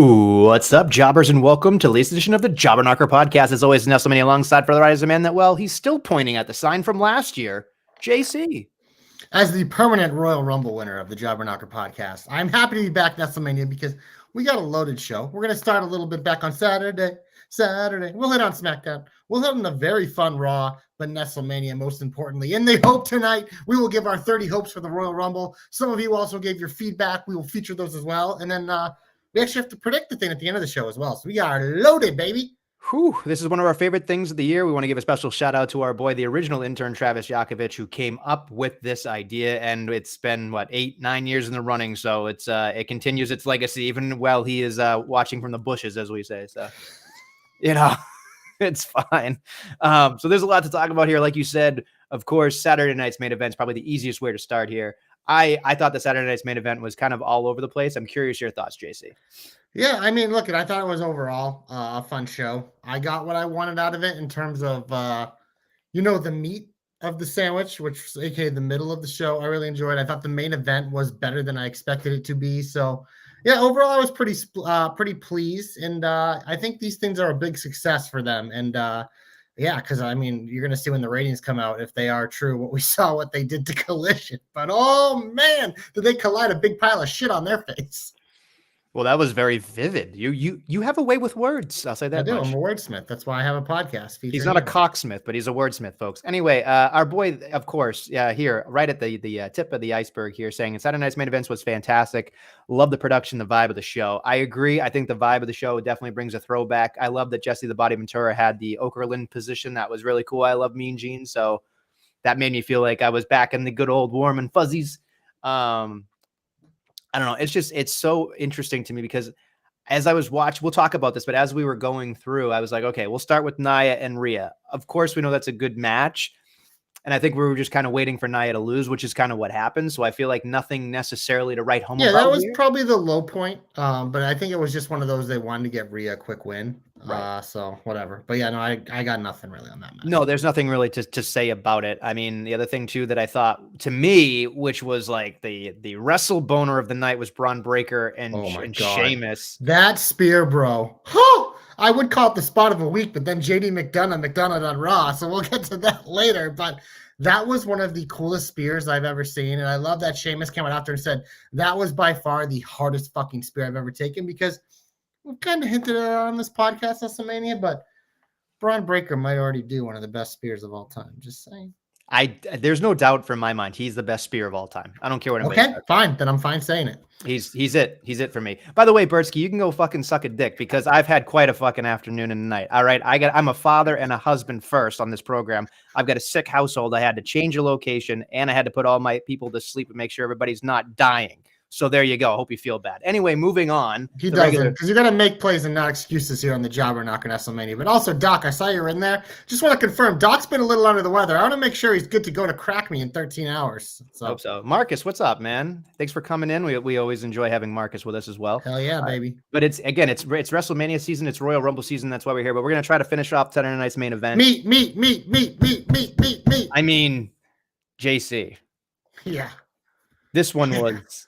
Ooh, what's up, jobbers, and welcome to the latest edition of the Jobber Knocker podcast. As always, Nestlemania alongside for the right is a man that, well, he's still pointing at the sign from last year, JC. As the permanent Royal Rumble winner of the Jobber Knocker podcast, I'm happy to be back, Nestlemania, because we got a loaded show. We're going to start a little bit back on Saturday. We'll hit on SmackDown. We'll hit on a very fun Raw, but Nestlemania, most importantly. In the hope tonight, we will give our 30 hopes for the Royal Rumble. Some of you also gave your feedback. We will feature those as well. And then we actually have to predict the thing at the end of the show as well. So we are loaded, baby. Whew, this is one of our favorite things of the year. We want to give a special shout out to our boy, the original intern, Travis Yakovich, who came up with this idea. And it's been, 8-9 years in the running. So it continues its legacy, even while he is watching from the bushes, as we say. So, it's fine. So there's a lot to talk about here. Like you said, of course, Saturday night's main event is probably the easiest way to start here. I thought the Saturday night's main event was kind of all over the place. I'm curious your thoughts, JC. Yeah, I mean, look, I thought it was overall a fun show. I got what I wanted out of it in terms of, the meat of the sandwich, which is aka the middle of the show. I really enjoyed. I thought the main event was better than I expected it to be. So, yeah, overall, I was pretty pleased, and I think these things are a big success for them. And because I mean, you're gonna see when the ratings come out if they are true. What they did to Collision, but oh man, did they collide a big pile of shit on their face? Well, that was very vivid. You have a way with words. I'll say that. I do. Much. I'm a wordsmith. That's why I have a podcast. He's not a cocksmith, but he's a wordsmith, folks. Anyway, our boy, of course, here, right at the tip of the iceberg here, saying Saturday night's main events was fantastic. Love the production, the vibe of the show. I agree. I think the vibe of the show definitely brings a throwback. I love that Jesse the Body Ventura had the Okerlund position. That was really cool. I love Mean Gene, so that made me feel like I was back in the good old warm and fuzzies. I don't know. It's so interesting to me because as I was watching, we'll talk about this, but as we were going through, I was like, okay, we'll start with Nia and Rhea. Of course, we know that's a good match. And I think we were just kind of waiting for Nia to lose, which is kind of what happened. So I feel like nothing necessarily to write home about. Yeah, that was probably the low point. But I think it was just one of those they wanted to get Rhea a quick win. Right. So whatever. But yeah, no, I got nothing really on that match. No, there's nothing really to say about it. I mean, the other thing too that I thought to me, which was like the wrestle boner of the night, was Braun Breaker and Sheamus. That spear, bro. I would call it the spot of the week, but then JD McDonough on Raw, so we'll get to that later. But that was one of the coolest spears I've ever seen, and I love that Sheamus came out after and said that was by far the hardest fucking spear I've ever taken, because we've kind of hinted at it on this podcast, Nestlemania, but Braun Breaker might already do one of the best spears of all time. Just saying. There's no doubt from my mind he's the best spear of all time. I don't care what anybody says. Fine. Then I'm fine saying it. He's it for me. By the way, Bertsky, you can go fucking suck a dick because I've had quite a fucking afternoon and night. All right. I'm a father and a husband first on this program. I've got a sick household. I had to change a location and I had to put all my people to sleep and make sure everybody's not dying. So there you go. I hope you feel bad. Anyway, moving on. He doesn't, because you're going to make plays and not excuses here on the Jobber Knocker Nestlemania. But also, Doc, I saw you were in there. Just want to confirm, Doc's been a little under the weather. I want to make sure he's good to go to crack me in 13 hours. So. Hope so. Marcus, what's up, man? Thanks for coming in. We always enjoy having Marcus with us as well. Hell yeah, baby. But it's WrestleMania season. It's Royal Rumble season. That's why we're here. But we're going to try to finish off Saturday night's main event. Me. I mean, JC. Yeah. This one was...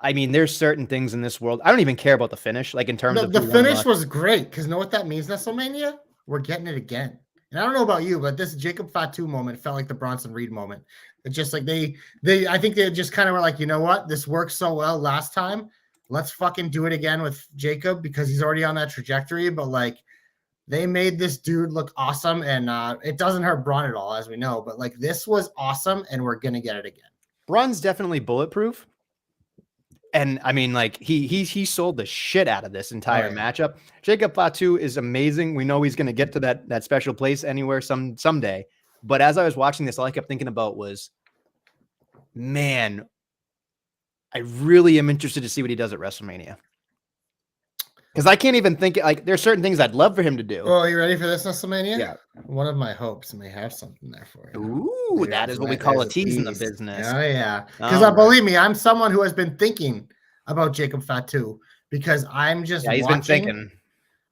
I mean, there's certain things in this world. I don't even care about the finish, like in terms of the finish was great, because know what that means, Nestlemania? We're getting it again. And I don't know about you, but this Jacob Fatu moment felt like the Bronson Reed moment. It's just like I think they just kind of were like, you know what? This worked so well last time. Let's fucking do it again with Jacob, because he's already on that trajectory. But like, they made this dude look awesome, and it doesn't hurt Braun at all, as we know. But like, this was awesome, and we're gonna get it again. Braun's definitely bulletproof. And I mean, like he sold the shit out of this entire matchup. Jacob Fatu is amazing. We know he's going to get to that special place anywhere someday. But as I was watching this, all I kept thinking about was, man, I really am interested to see what he does at WrestleMania. Because I can't even think, like, there's certain things I'd love for him to do. Oh, are you ready for this, Nestlemania? Yeah. One of my hopes may have something there for you. Ooh, that is what we call a tease in the business. Oh, yeah. Because believe me, I'm someone who has been thinking about Jacob Fatu, because I'm just he's been thinking.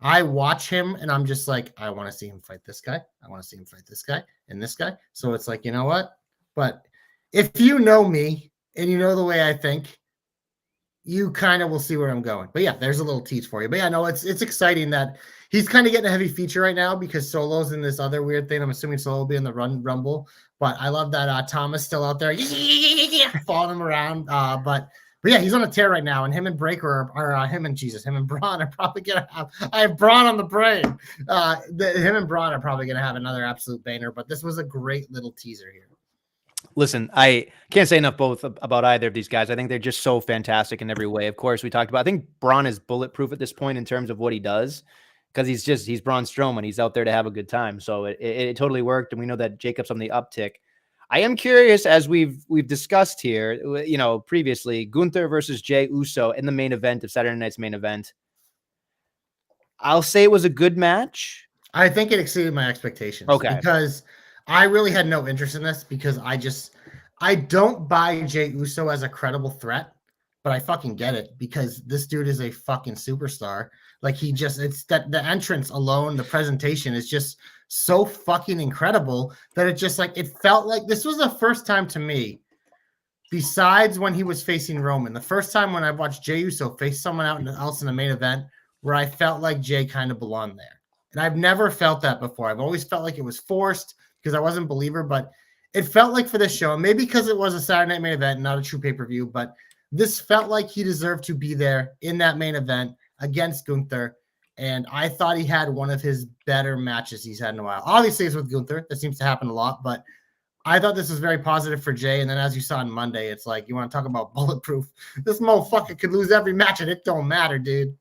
I watch him and I'm just like, I want to see him fight this guy. I want to see him fight this guy and this guy. So it's like, you know what? But if you know me and you know the way I think, you kind of will see where I'm going. But yeah, there's a little tease for you. But yeah, no, it's exciting that he's kind of getting a heavy feature right now because Solo's in this other weird thing. I'm assuming Solo will be in the Rumble. But I love that Thomas still out there following him around. But yeah, he's on a tear right now, and him and Breaker are him and Braun are probably gonna have. I have Braun on the brain. Him and Braun are probably gonna have another absolute banger. But this was a great little teaser here. Listen, I can't say enough both about either of these guys. I think they're just so fantastic in every way. Of course, we talked about, I think Braun is bulletproof at this point in terms of what he does, because he's Braun Strowman. He's out there to have a good time. So it totally worked. And we know that Jacob's on the uptick. I am curious, as we've discussed here, previously, Gunther versus Jey Uso in the main event of Saturday night's main event. I'll say it was a good match. I think it exceeded my expectations. Okay. Because I really had no interest in this because I don't buy Jey Uso as a credible threat, but I fucking get it because this dude is a fucking superstar. Like it's that the entrance alone, the presentation is just so fucking incredible that it felt like this was the first time to me, besides when he was facing Roman, the first time when I watched Jey Uso face someone else in the main event where I felt like Jey kind of belonged there. And I've never felt that before. I've always felt like it was forced because I wasn't a believer, but it felt like for this show, and maybe because it was a Saturday night main event, not a true pay-per-view, but this felt like he deserved to be there in that main event against Gunther. And I thought he had one of his better matches he's had in a while. Obviously, it's with Gunther. That seems to happen a lot, but I thought this was very positive for Jey. And then as you saw on Monday, it's like, you want to talk about bulletproof. This motherfucker could lose every match and it don't matter, dude.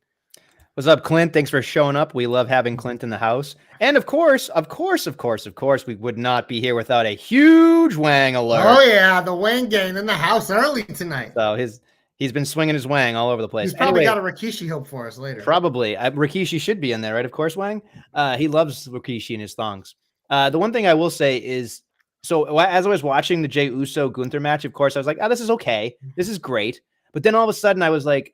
What's up, Clint? Thanks for showing up. We love having Clint in the house. And of course, we would not be here without a huge Wang alert. Oh, yeah, the Wang gang in the house early tonight. So he's been swinging his Wang all over the place. He's probably got a Rikishi hope for us later. Probably. Rikishi should be in there, right? Of course, Wang. He loves Rikishi and his thongs. The one thing I will say is, so as I was watching the Jey Uso Gunther match, of course, I was like, oh, this is okay. This is great. But then all of a sudden I was like,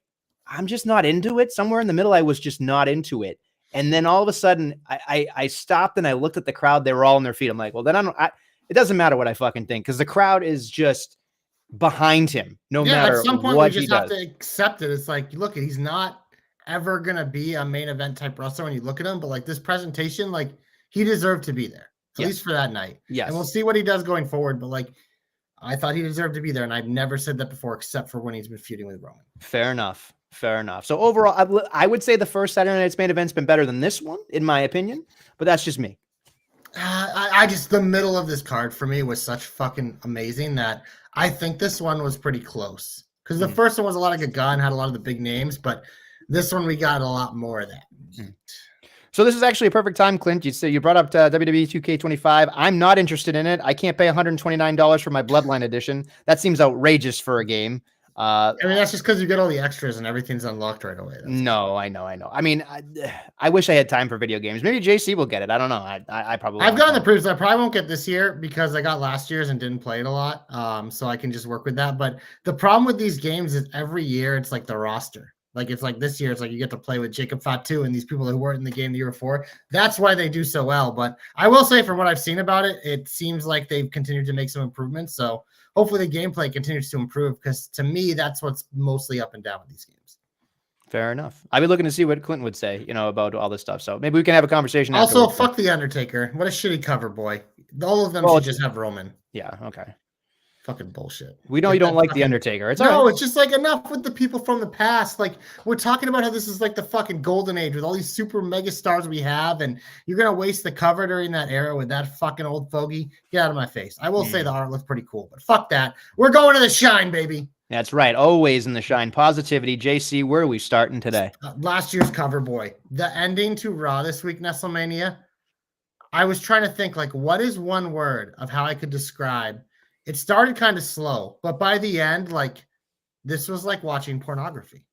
I'm just not into it. Somewhere in the middle, I was just not into it. And then all of a sudden, I stopped and I looked at the crowd. They were all on their feet. I'm like, well, then it doesn't matter what I fucking think because the crowd is just behind him no matter at some point, what we just he have does. to accept it. It's like, look, he's not ever going to be a main event type wrestler when you look at him. But like this presentation, like he deserved to be there, at least for that night. Yes. And we'll see what he does going forward. But like, I thought he deserved to be there. And I've never said that before, except for when he's been feuding with Roman. Fair enough. So overall, I would say the first Saturday night's main event's been better than this one, in my opinion. But that's just me. I just, the middle of this card for me was such fucking amazing that I think this one was pretty close. Because the first one was a lot of good gun, had a lot of the big names, but this one we got a lot more of that. So this is actually a perfect time, Clint. You brought up WWE 2K25. I'm not interested in it. I can't pay $129 for my Bloodline edition. That seems outrageous for a game. I mean, that's just because you get all the extras and everything's unlocked right away. No, I know. I mean, I wish I had time for video games. Maybe JC will get it. I don't know. I probably. I've gotten the proofs. I probably won't get this year because I got last year's and didn't play it a lot. So I can just work with that. But the problem with these games is every year it's like the roster. Like it's like this year, it's like you get to play with Jacob Fatu and these people who weren't in the game the year before. That's why they do so well. But I will say, from what I've seen about it, it seems like they've continued to make some improvements. So hopefully the gameplay continues to improve because to me, that's what's mostly up and down with these games. Fair enough. I've been looking to see what Clinton would say, about all this stuff. So maybe we can have a conversation. Also, afterwards. fuck the Undertaker. What a shitty cover boy. All of them should just have Roman. Yeah. Okay. Fucking bullshit. We know you don't like the Undertaker. It's no, it's just like enough with the people from the past. Like we're talking about how this is like the fucking golden age with all these super mega stars we have, and you're gonna waste the cover during that era with that fucking old fogey. Get out of my face. I will say the art looks pretty cool, but fuck that. We're going to the shine, baby. That's right. Always in the shine. Positivity. JC, where are we starting today? Last year's cover boy. The ending to Raw this week, Nestlemania. I was trying to think like what is one word of how I could describe. It started kind of slow, but by the end, like this was like watching pornography.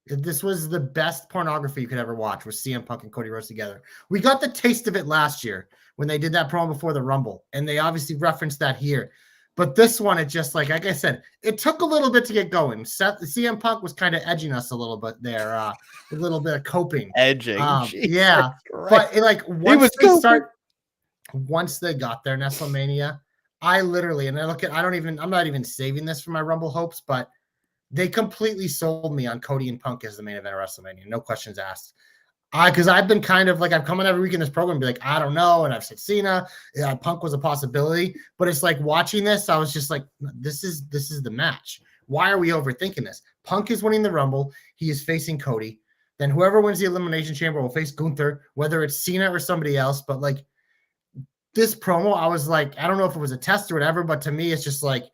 This was the best pornography you could ever watch with CM Punk and Cody Rhodes together. We got the taste of it last year when they did that promo before the Rumble, and they obviously referenced that here. But this one, it just like I said, it took a little bit to get going. CM Punk was kind of edging us a little bit there, a little bit of coping. Edging, yeah. But once they got there, Nestlemania. I literally, and I'm not even saving this for my Rumble hopes, but they completely sold me on Cody and Punk as the main event of WrestleMania. No questions asked. Because I've been kind of like, I've come on every week in this program and be like, I don't know. And I've said Cena, Punk was a possibility. But it's like watching this, I was just like, this is the match. Why are we overthinking this? Punk is winning the Rumble. He is facing Cody. Then whoever wins the Elimination Chamber will face Gunther, whether it's Cena or somebody else. But like this promo, I was like, I don't know if it was a test or whatever, but to me, it's just like,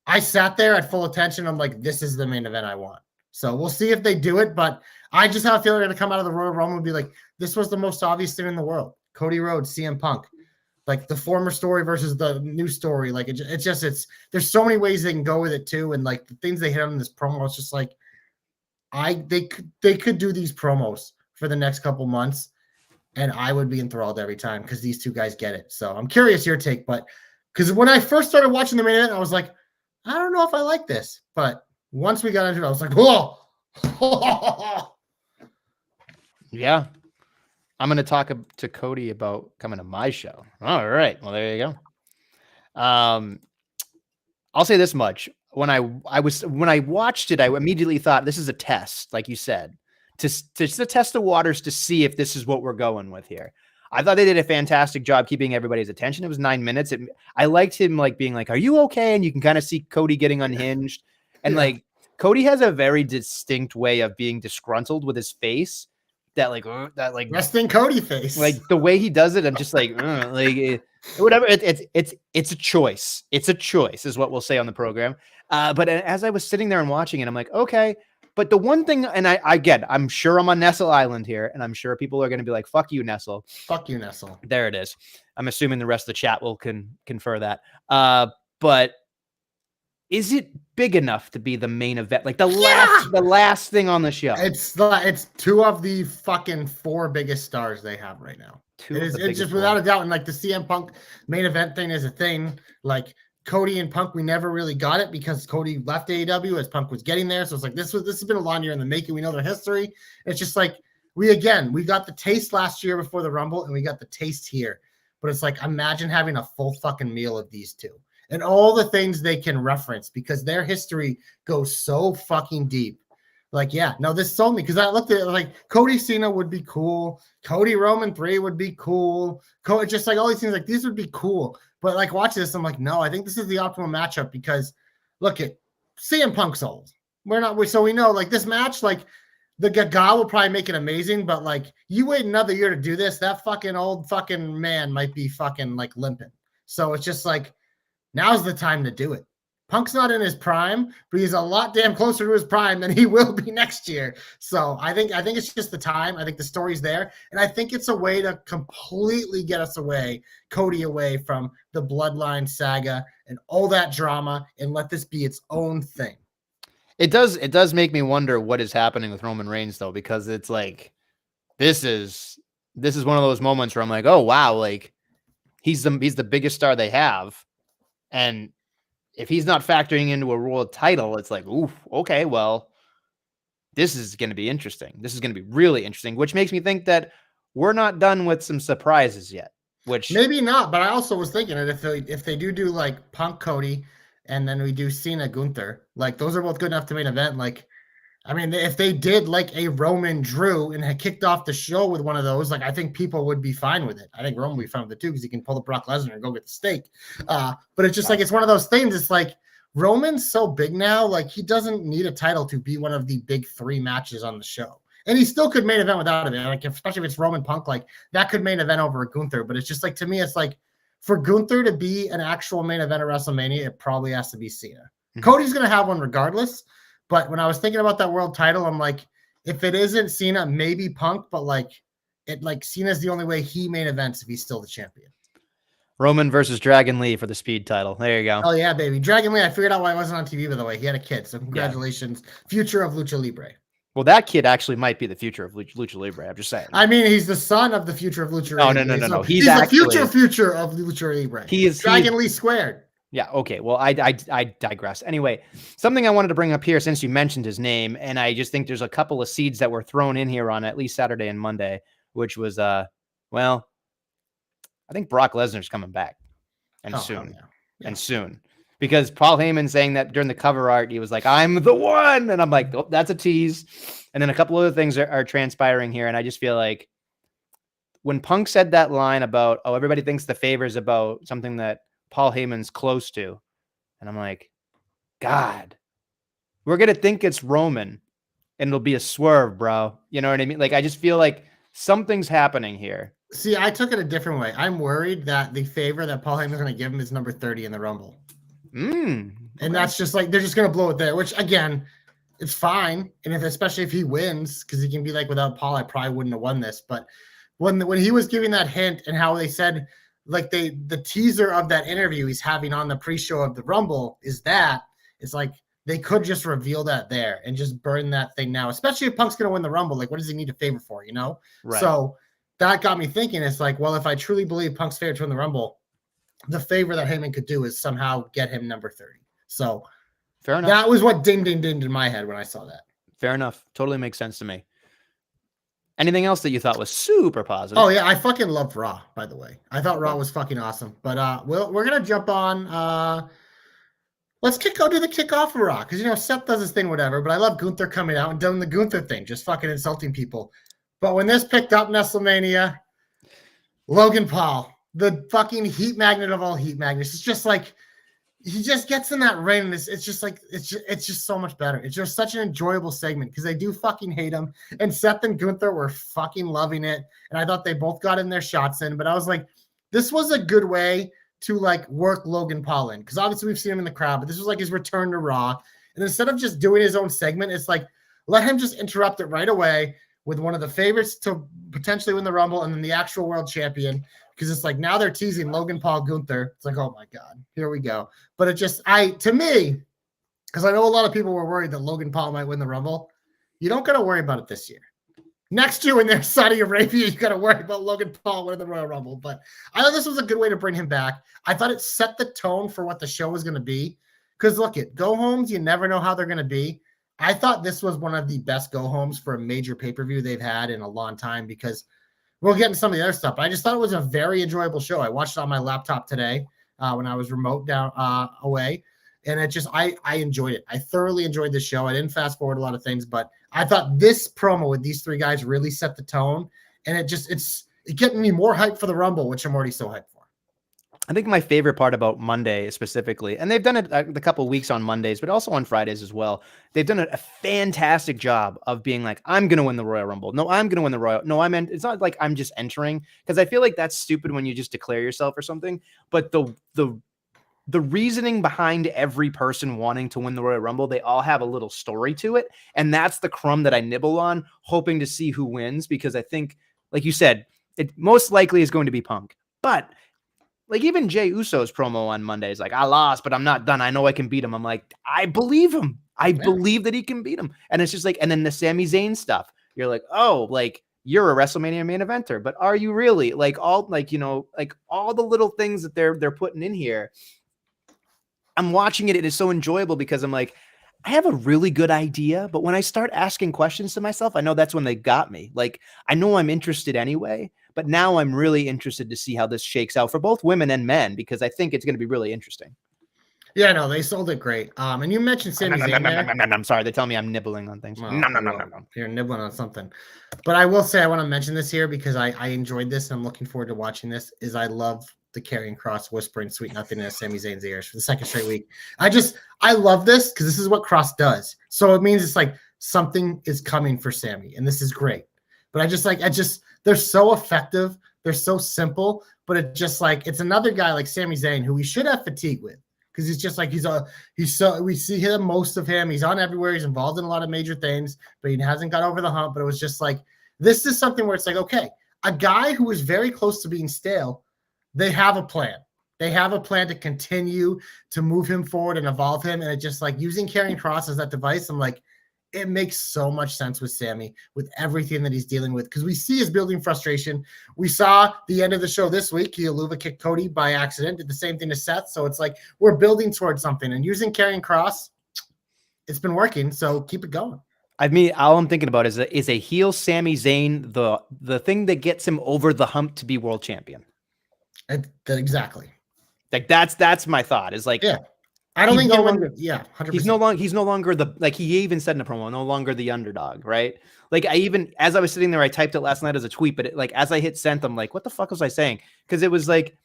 I sat there at full attention. I'm like, this is the main event I want. So we'll see if they do it, but I just have a feeling they're going to come out of the Royal Rumble and be like, this was the most obvious thing in the world. Cody Rhodes, CM Punk, like the former story versus the new story. Like there's so many ways they can go with it too. And like the things they hit on in this promo, it's just like, they could do these promos for the next couple months and I would be enthralled every time because these two guys get it. So I'm curious your take, but because when I first started watching the main event, I was like, I don't know if I like this, but once we got into it, I was like, whoa. Yeah. I'm going to talk to Cody about coming to my show. All right. Well, there you go. I'll say this much. When I watched it, I immediately thought this is a test, like you said, to test the waters to see if this is what we're going with here. I thought they did a fantastic job keeping everybody's attention. It was 9 minutes. I liked him like being like, "Are you okay?" And you can kind of see Cody getting unhinged, and like Cody has a very distinct way of being disgruntled with his face. That resting Cody face, like the way he does it. I'm just like, whatever. It's a choice. It's a choice, is what we'll say on the program. But as I was sitting there and watching it, I'm like, okay. But the one thing, and I'm sure I'm on Nestle Island here, and I'm sure people are going to be like, fuck you, Nestle. Fuck you, Nestle. There it is. I'm assuming the rest of the chat will confer that. But is it big enough to be the main event? Like the last thing on the show. It's two of the fucking four biggest stars they have right now. It's just without a doubt. And like the CM Punk main event thing is a thing. Like Cody and Punk, we never really got it because Cody left AEW as Punk was getting there. So it's like this has been a long year in the making. We know their history. It's just like we got the taste last year before the Rumble, and we got the taste here. But it's like imagine having a full fucking meal of these two and all the things they can reference because their history goes so fucking deep. Like, yeah, no, this sold me because I looked at it like Cody Cena would be cool. Cody Roman 3 would be cool. Just like all these things, like these would be cool. But like watch this, I'm like, no, I think this is the optimal matchup because look at CM Punk's old. So we know like this match, like the Gaga will probably make it amazing, but like you wait another year to do this, that fucking old fucking man might be fucking like limping. So it's just like now's the time to do it. Punk's not in his prime, but he's a lot damn closer to his prime than he will be next year. So I think it's just the time. I think the story's there. And I think it's a way to completely get us Cody away from the bloodline saga and all that drama and let this be its own thing. It does make me wonder what is happening with Roman Reigns though, because it's like, this is one of those moments where I'm like, oh wow, like he's the biggest star they have. And if he's not factoring into a world title, it's like, ooh, okay, well, this is going to be interesting. This is going to be really interesting, which makes me think that we're not done with some surprises yet. Which maybe not, but I also was thinking that if they do like Punk Cody and then we do Cena Gunther, like those are both good enough to main event. Like, I mean, if they did like a Roman Drew and had kicked off the show with one of those, like I think people would be fine with it. I think Roman would be fine with it too because he can pull the Brock Lesnar and go get the steak. But it's just like it's one of those things. It's like Roman's so big now, like he doesn't need a title to be one of the big three matches on the show. And he still could main event without it. Like especially if it's Roman Punk, like that could main event over Gunther. But it's just like to me, it's like for Gunther to be an actual main event of WrestleMania, it probably has to be Cena. Mm-hmm. Cody's gonna have one regardless. But when I was thinking about that world title, I'm like, if it isn't Cena, maybe Punk, but like Cena's the only way he main events if he's still the champion. Roman versus Dragon Lee for the speed title. There you go. Oh yeah, baby. Dragon Lee, I figured out why he wasn't on TV, by the way. He had a kid. So congratulations. Yeah. Future of Lucha Libre. Well, that kid actually might be the future of Lucha Libre. I'm just saying. I mean, he's the son of the future of Lucha Libre. No. He's the future of Lucha Libre. He is Dragon Lee squared. Yeah. Okay. Well, I digress. Anyway, something I wanted to bring up here since you mentioned his name, and I just think there's a couple of seeds that were thrown in here on at least Saturday and Monday, which was, I think Brock Lesnar's coming back, and soon. because Paul Heyman saying that during the cover art, he was like, I'm the one. And I'm like, oh, that's a tease. And then a couple other things are transpiring here. And I just feel like when Punk said that line about, oh, everybody thinks the favor is about something that Paul Heyman's close to. And I'm like, God, we're going to think it's Roman and it'll be a swerve, bro. You know what I mean? Like, I just feel like something's happening here. See, I took it a different way. I'm worried that the favor that Paul Heyman's going to give him is number 30 in the Rumble. Okay. And that's just like, they're just going to blow it there, which again, it's fine. And especially if he wins, because he can be like, without Paul, I probably wouldn't have won this. But when he was giving that hint and how they said, like the teaser of that interview he's having on the pre-show of the Rumble is that, it's like, they could just reveal that there and just burn that thing now, especially if Punk's going to win the Rumble. Like, what does he need a favor for, you know? Right. So that got me thinking. It's like, well, if I truly believe Punk's favorite to win the Rumble, the favor that Heyman could do is somehow get him number 30. So fair enough. That was what dinged in my head when I saw that. Fair enough. Totally makes sense to me. Anything else that you thought was super positive? Oh yeah, I fucking loved Raw, by the way. I thought Raw was fucking awesome. But we're gonna jump on. Let's go to the kickoff of Raw, because Seth does his thing, whatever. But I love Gunther coming out and doing the Gunther thing, just fucking insulting people. But when this picked up Nestlemania, Logan Paul, the fucking heat magnet of all heat magnets, it's just like he just gets in that ring, and it's just so much better. It's just such an enjoyable segment because they do fucking hate him. And Seth and Gunther were fucking loving it. And I thought they both got in their shots in, but I was like, this was a good way to like work Logan Paul in, because obviously we've seen him in the crowd, but this was like his return to Raw. And instead of just doing his own segment, it's like, let him just interrupt it right away with one of the favorites to potentially win the Rumble and then the actual world champion. Because it's like, now they're teasing Logan Paul Gunther. It's like, oh my God, here we go. But it just, to me, because I know a lot of people were worried that Logan Paul might win the Rumble. You don't got to worry about it this year. Next year when they're Saudi Arabia, you got to worry about Logan Paul winning the Royal Rumble. But I thought this was a good way to bring him back. I thought it set the tone for what the show was going to be. Because look, go-homes, you never know how they're going to be. I thought this was one of the best go-homes for a major pay-per-view they've had in a long time, because we'll get into some of the other stuff. But I just thought it was a very enjoyable show. I watched it on my laptop today when I was remote down away. And it just, I enjoyed it. I thoroughly enjoyed the show. I didn't fast forward a lot of things, but I thought this promo with these three guys really set the tone. And it's getting me more hyped for the Rumble, which I'm already so hyped for. I think my favorite part about Monday specifically, and they've done it a couple of weeks on Mondays, but also on Fridays as well. They've done a fantastic job of being like, I'm going to win the Royal Rumble. No, I'm going to win the Royal. No, it's not like I'm just entering, because I feel like that's stupid when you just declare yourself or something. But the reasoning behind every person wanting to win the Royal Rumble, they all have a little story to it. And that's the crumb that I nibble on, hoping to see who wins, because I think, like you said, it most likely is going to be Punk. But like even Jey Uso's promo on Monday is like, I lost, but I'm not done. I know I can beat him. I'm like, I believe him. I believe that he can beat him. And it's just like, and then the Sami Zayn stuff, you're like, oh, like you're a WrestleMania main eventer, but are you really? Like all, like, like all the little things that they're putting in here. I'm watching it. It is so enjoyable because I'm like, I have a really good idea, but when I start asking questions to myself, I know that's when they got me. Like, I know I'm interested anyway, but now I'm really interested to see how this shakes out for both women and men, because I think it's going to be really interesting. Yeah, no, they sold it great. And you mentioned Sami Zayn there. I'm sorry. They tell me I'm nibbling on things. Well, no. You're nibbling on something. But I will say, I want to mention this here because I enjoyed this and I'm looking forward to watching this, is I love the Karrion Kross whispering sweet nothing in Sami Zayn's ears for the second straight week. I love this because this is what Kross does. So it means it's like something is coming for Sami, and this is great. But they're so effective. They're so simple, but it's another guy like Sami Zayn who we should have fatigue with, because he's just like, we see him, most of him. He's on everywhere. He's involved in a lot of major things, but he hasn't got over the hump. But it was just like, this is something where it's like, okay, a guy who is very close to being stale, they have a plan. They have a plan to continue to move him forward and evolve him. And it's just like using Karrion Kross as that device. I'm like, it makes so much sense with Sami, with everything that he's dealing with, because we see his building frustration. We saw the end of the show this week. Luva kicked Cody by accident, did the same thing to Seth. So it's like we're building towards something, and using Karrion Kross, it's been working. So keep it going. I mean, all I'm thinking about is a heel Sami Zayn the thing that gets him over the hump to be world champion. Exactly. Like that's my thought. Is like, yeah. I don't he's think no him longer. and yeah, 100%. He's no longer the, like, he even said in a promo, no longer the underdog, right? Like, I even, as I was sitting there, I typed it last night as a tweet, but like as I hit send, I'm like, what the fuck was I saying? Because it was like,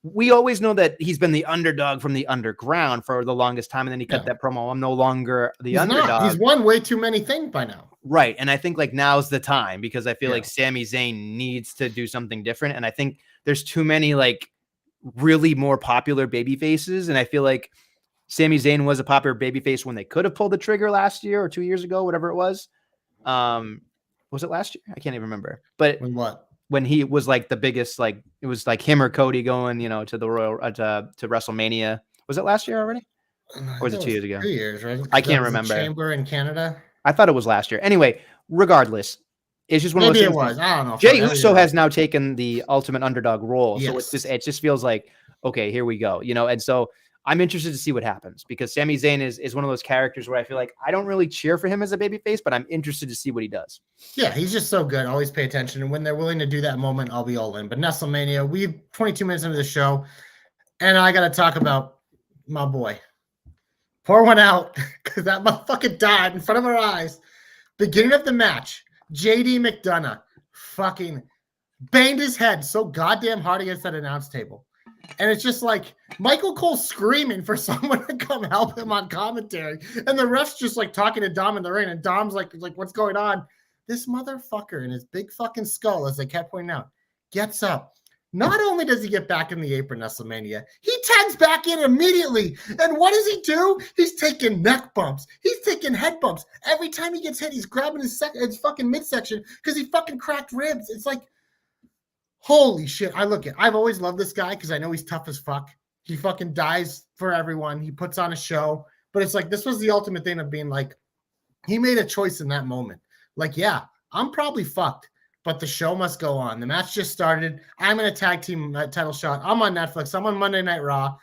we always know that he's been the underdog from the underground for the longest time, and then he cut that promo, I'm no longer the underdog. He's won way too many things by now. Right. And I think like now's the time, because I feel like Sami Zayn needs to do something different. And I think there's too many like really more popular baby faces. And I feel like Sami Zayn was a popular babyface when they could have pulled the trigger last year or 2 years ago, whatever it was. Was it last year? I can't even remember. But when he was like the biggest, like it was like him or Cody going, you know, to the Royal to WrestleMania. Was it last year already? Or was it 2 years ago? 3 years, right? I can't remember. Chamber in Canada. I thought it was last year. Anyway, regardless, it's just one Maybe of those things. it was. I don't know. Jey Uso has now taken the ultimate underdog role. Yes. So it just feels like, okay, here we go. You know, and so I'm interested to see what happens, because Sami Zayn is one of those characters where I feel like I don't really cheer for him as a babyface, but I'm interested to see what he does. Yeah, he's just so good. Always pay attention. And when they're willing to do that moment, I'll be all in. But Nestlemania, we've 22 minutes into the show, and I got to talk about my boy. Pour one out, because that motherfucker died in front of our eyes. Beginning of the match, JD McDonough fucking banged his head so goddamn hard against that announce table. And it's just like Michael Cole screaming for someone to come help him on commentary. And the ref's just like talking to Dom in the ring. And Dom's like, what's going on? This motherfucker in his big fucking skull, as they kept pointing out, gets up. Not only does he get back in the apron, Nestlemania, he tags back in immediately. And what does he do? He's taking neck bumps. He's taking head bumps. Every time he gets hit, he's grabbing his fucking midsection because he fucking cracked ribs. It's like, holy shit. I've always loved this guy because I know he's tough as fuck. He fucking dies for everyone. He puts on a show. But it's like, this was the ultimate thing of being like, he made a choice in that moment. Like, yeah, I'm probably fucked, but the show must go on. The match just started. I'm in a tag team title shot. I'm on Netflix. I'm on Monday Night Raw.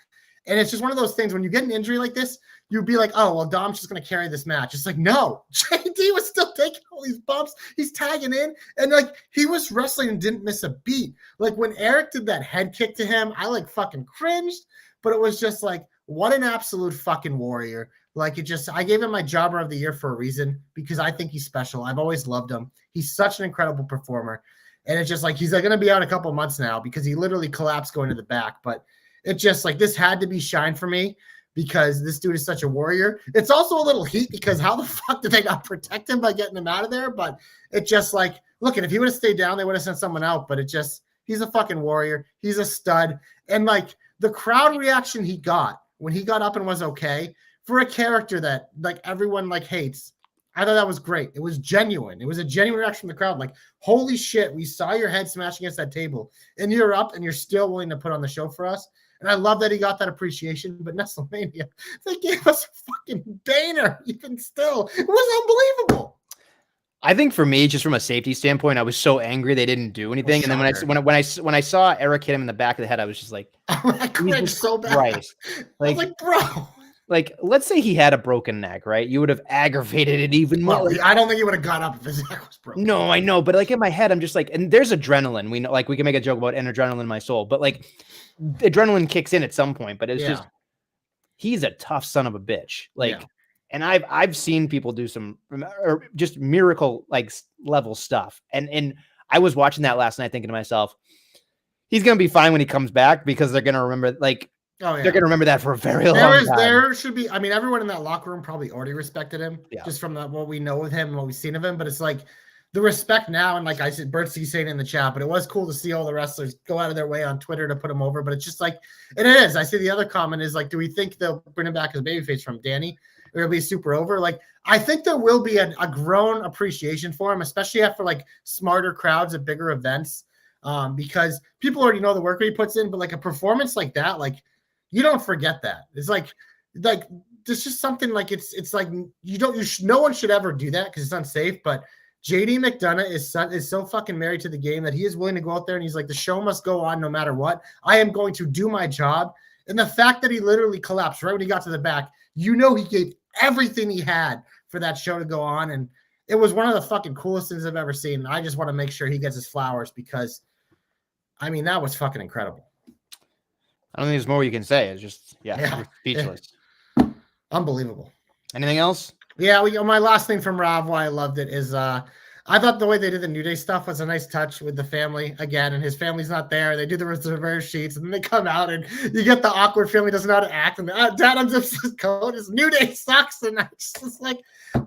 And it's just one of those things when you get an injury like this, you'd be like, oh, well, Dom's just going to carry this match. It's like, no, JD was still taking all these bumps. He's tagging in. And like, he was wrestling and didn't miss a beat. Like when Eric did that head kick to him, I like fucking cringed, but it was just like, what an absolute fucking warrior. Like I gave him my jobber of the year for a reason, because I think he's special. I've always loved him. He's such an incredible performer. And it's just like, he's like going to be out a couple months now because he literally collapsed going to the back. But it's just like, this had to be shine for me because this dude is such a warrior. It's also a little heat because how the fuck did they not protect him by getting him out of there? But it just like, look, and if he would have stayed down, they would have sent someone out. But it just, he's a fucking warrior. He's a stud. And like the crowd reaction he got when he got up and was okay for a character that like everyone like hates, I thought that was great. It was genuine. It was a genuine reaction from the crowd. Like, holy shit, we saw your head smash against that table and you're up and you're still willing to put on the show for us. And I love that he got that appreciation. But Nestlemania, they gave us a fucking banger even still. It was unbelievable. I think for me, just from a safety standpoint, I was so angry they didn't do anything. And then when I saw Eric hit him in the back of the head, I was just like, I cringed so bad. Christ. Like, I was like, bro. Like, let's say he had a broken neck, right? You would have aggravated it even more. Well, I don't think he would have got up if his neck was broken. No, I know. But like in my head, I'm just like, and there's adrenaline. We know, like, we can make a joke about an adrenaline in my soul, but like adrenaline kicks in at some point. But it's just, he's a tough son of a bitch. Like, and I've seen people do some or just miracle like level stuff. And I was watching that last night thinking to myself, he's going to be fine when he comes back because they're going to remember, like, they're going to remember that for a very long time. There should be, I mean, everyone in that locker room probably already respected him just from what we know of him and what we've seen of him. But it's like the respect now. And like I said, Bert C saying in the chat, but it was cool to see all the wrestlers go out of their way on Twitter to put him over. But it's just like, and it is. I see the other comment is like, do we think they'll bring him back as a babyface from Danny? Or it'll be super over? Like, I think there will be a grown appreciation for him, especially after like smarter crowds at bigger events. Because people already know the work he puts in, but like a performance like that, like, you don't forget that. It's like there's just something like it's like no one should ever do that because it's unsafe. But JD McDonough is so fucking married to the game that he is willing to go out there and he's like, the show must go on no matter what. I am going to do my job. And the fact that he literally collapsed right when he got to the back, he gave everything he had for that show to go on. And it was one of the fucking coolest things I've ever seen. I just want to make sure he gets his flowers because, I mean, that was fucking incredible. I don't think there's more you can say. It's just, speechless. Unbelievable. Anything else? Yeah, my last thing from Rob, why I loved it is I thought the way they did the New Day stuff was a nice touch with the family again, and his family's not there. They do the reverse sheets, and then they come out, and you get the awkward family doesn't know how to act, and Dad, I'm just cold. His New Day sucks, and I just like,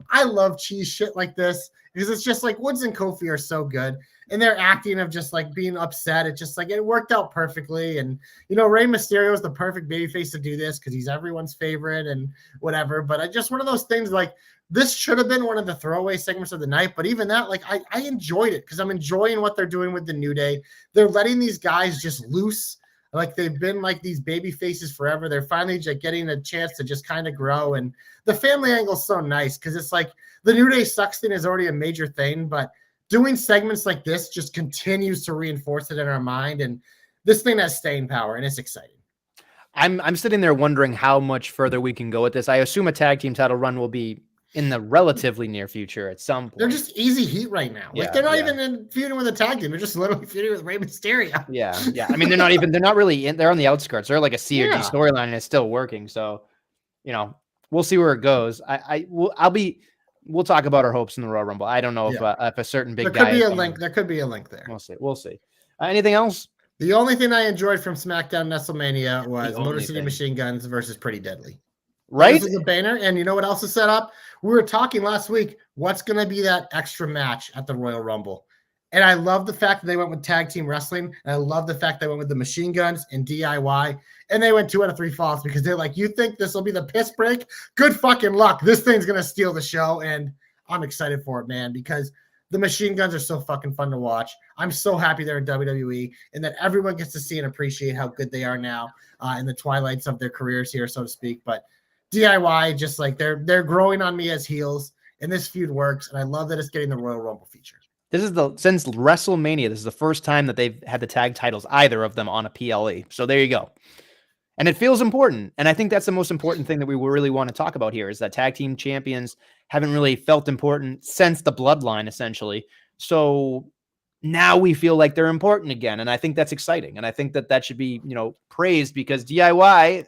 I love cheese shit like this because it's just like Woods and Kofi are so good, and their acting of just like being upset. It just like it worked out perfectly, and Rey Mysterio is the perfect babyface to do this because he's everyone's favorite and whatever. But I just one of those things like. This should have been one of the throwaway segments of the night, but even that, like, I enjoyed it because I'm enjoying what they're doing with the New Day. They're letting these guys just loose. Like, they've been like these baby faces forever. They're finally just getting a chance to just kind of grow. And the family angle is so nice because it's like the New Day sucks thing is already a major thing, but doing segments like this just continues to reinforce it in our mind. And this thing has staying power, and it's exciting. I'm sitting there wondering how much further we can go with this. I assume a tag team title run will be in the relatively near future at some point. They're just easy heat right now. Like they're not even feuding with a tag team. They're just literally feuding with Rey Mysterio. Yeah. I mean, they're not really they're on the outskirts. They're like a COD storyline and it's still working. So, we'll see where it goes. We'll talk about our hopes in the Royal Rumble. I don't know if a certain big guy. There could be a link there. We'll see. Anything else? The only thing I enjoyed from SmackDown Nestlemania was Motor City Machine Guns versus Pretty Deadly. Right? This is a banner. And you know what else is set up? We were talking last week. What's going to be that extra match at the Royal Rumble? And I love the fact that they went with tag team wrestling. And I love the fact they went with the Machine Guns and DIY. And they went 2 out of 3 falls because they're like, you think this will be the piss break? Good fucking luck. This thing's going to steal the show. And I'm excited for it, man, because the Machine Guns are so fucking fun to watch. I'm so happy they're in WWE and that everyone gets to see and appreciate how good they are now in the twilights of their careers here, so to speak. But DIY, just like they're growing on me as heels, and this feud works, and I love that it's getting the Royal Rumble feature. Since WrestleMania, this is the first time that they've had the tag titles, either of them, on a PLE. So there you go. And it feels important, and I think that's the most important thing that we really want to talk about here is that tag team champions haven't really felt important since the Bloodline, essentially. So now we feel like they're important again, and I think that's exciting, and I think that should be praised because DIY.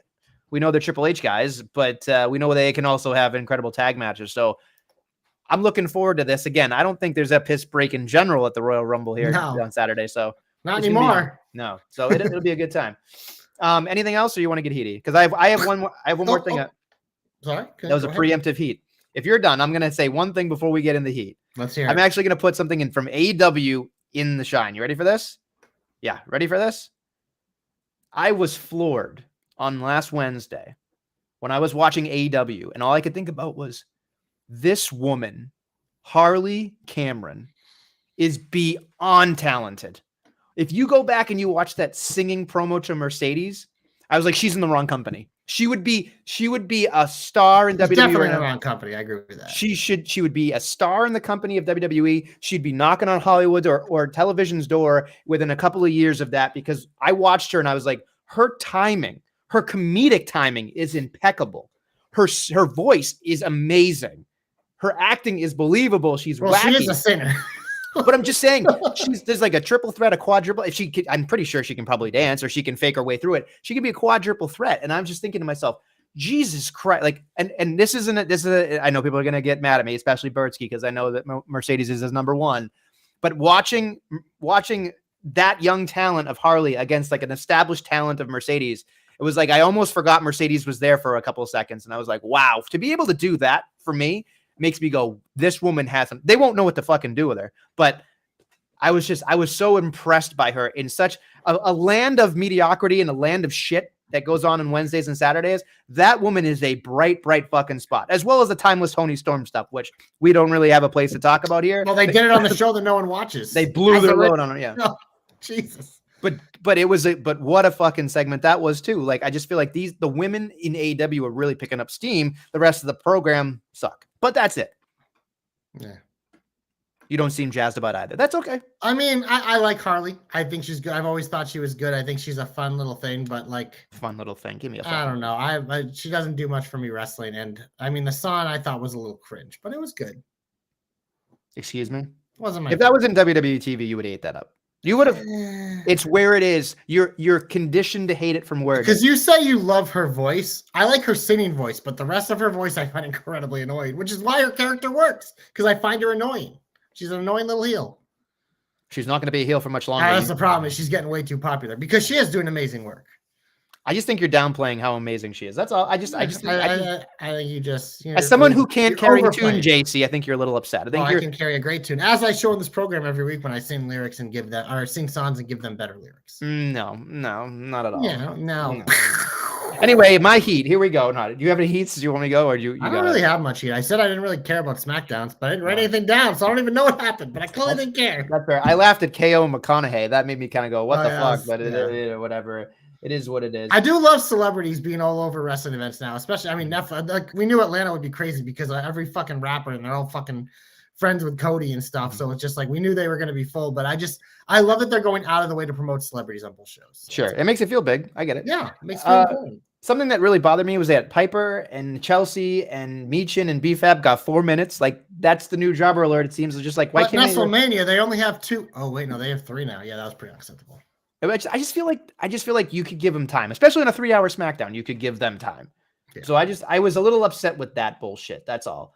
We know they're Triple H guys, but we know they can also have incredible tag matches. So I'm looking forward to this. Again, I don't think there's a piss break in general at the Royal Rumble here on Saturday. So not anymore. No. So it'll be a good time. Anything else, or you want to get heaty? Because I have one more thing. Sorry, that was a preemptive heat. If you're done, I'm going to say one thing before we get in the heat. Let's hear it. I'm actually going to put something in from AEW in the shine. You ready for this? Yeah, ready for this? I was floored on last Wednesday when I was watching AEW, and all I could think about was this woman, Harley Cameron, is beyond talented. If you go back and you watch that singing promo to Mercedes, I was like, she's in the wrong company. She would be a star in WWE. Definitely in the wrong company. I agree with that. She would be a star in the company of WWE. She'd be knocking on Hollywood or television's door within a couple of years of that, because I watched her and I was like, her timing, her comedic timing is impeccable. Her voice is amazing. Her acting is believable. She's wacky. She is a singer. But I'm just saying, there's like a triple threat, a quadruple. If she could, I'm pretty sure she can probably dance, or she can fake her way through it. She can be a quadruple threat. And I'm just thinking to myself, Jesus Christ! Like, and this isn't. I know people are gonna get mad at me, especially Bertsky, because I know that Mercedes is his number one. But watching that young talent of Harley against like an established talent of Mercedes, it was like I almost forgot Mercedes was there for a couple of seconds, and I was like, wow, to be able to do that for me makes me go, this woman has them. They won't know what to fucking do with her. But I was so impressed by her in such a land of mediocrity and a land of shit that goes on Wednesdays and Saturdays. That woman is a bright, bright fucking spot, as well as the timeless Tony Storm stuff, which we don't really have a place to talk about here. Well, they did it on the show that no one watches. They blew their load on it. Yeah. Oh, Jesus. But what a fucking segment that was too. Like, I just feel like the women in AEW are really picking up steam. The rest of the program suck. But that's it. Yeah. You don't seem jazzed about either. That's okay. I mean, I like Harley. I think she's good. I've always thought she was good. I think she's a fun little thing, but like fun little thing. Give me a. I don't know. She doesn't do much for me wrestling, and I mean the song I thought was a little cringe, but it was good. Excuse me. Wasn't my. If that was in WWE TV, you would eat that up. You would have. It's where it is. You're conditioned to hate it from where it is. Because you say you love her voice. I like her singing voice, but the rest of her voice I find incredibly annoying, which is why her character works. Because I find her annoying. She's an annoying little heel. She's not going to be a heel for much longer. That's the problem. Is she's getting way too popular because she is doing amazing work. I just think you're downplaying how amazing she is. That's all. I think you just. As someone who can't carry a tune, JC, I think you're a little upset. I can carry a great tune, as I show in this program every week when I sing lyrics and give that, or sing songs and give them better lyrics. No, not at all. Yeah, no. Anyway, my heat. Here we go. No, do you have any heats? Do you want me to go, or you? I don't really have much heat. I said I didn't really care about SmackDowns, but I didn't write anything down, so I don't even know what happened. But I clearly didn't care. That's fair. I laughed at KO and McConaughey. That made me kind of go, "What the fuck?" But whatever. It is what it is. I do love celebrities being all over wrestling events now, especially. I mean, like we knew Atlanta would be crazy because every fucking rapper and they're all fucking friends with Cody and stuff. So it's just like we knew they were going to be full. But I love that they're going out of the way to promote celebrities on both shows. So sure, it makes it feel big. I get it. Yeah, it makes it feel important. Something that really bothered me was that Piper and Chelsea and Meechin and BFAB got 4 minutes. Like that's the new jobber alert. It seems just like why can't Nestlemania? They only have 2. Oh wait, no, they have 3 now. Yeah, that was pretty unacceptable. I just feel like you could give them time, especially on a 3-hour SmackDown. You could give them time. Yeah. So I was a little upset with that bullshit. That's all.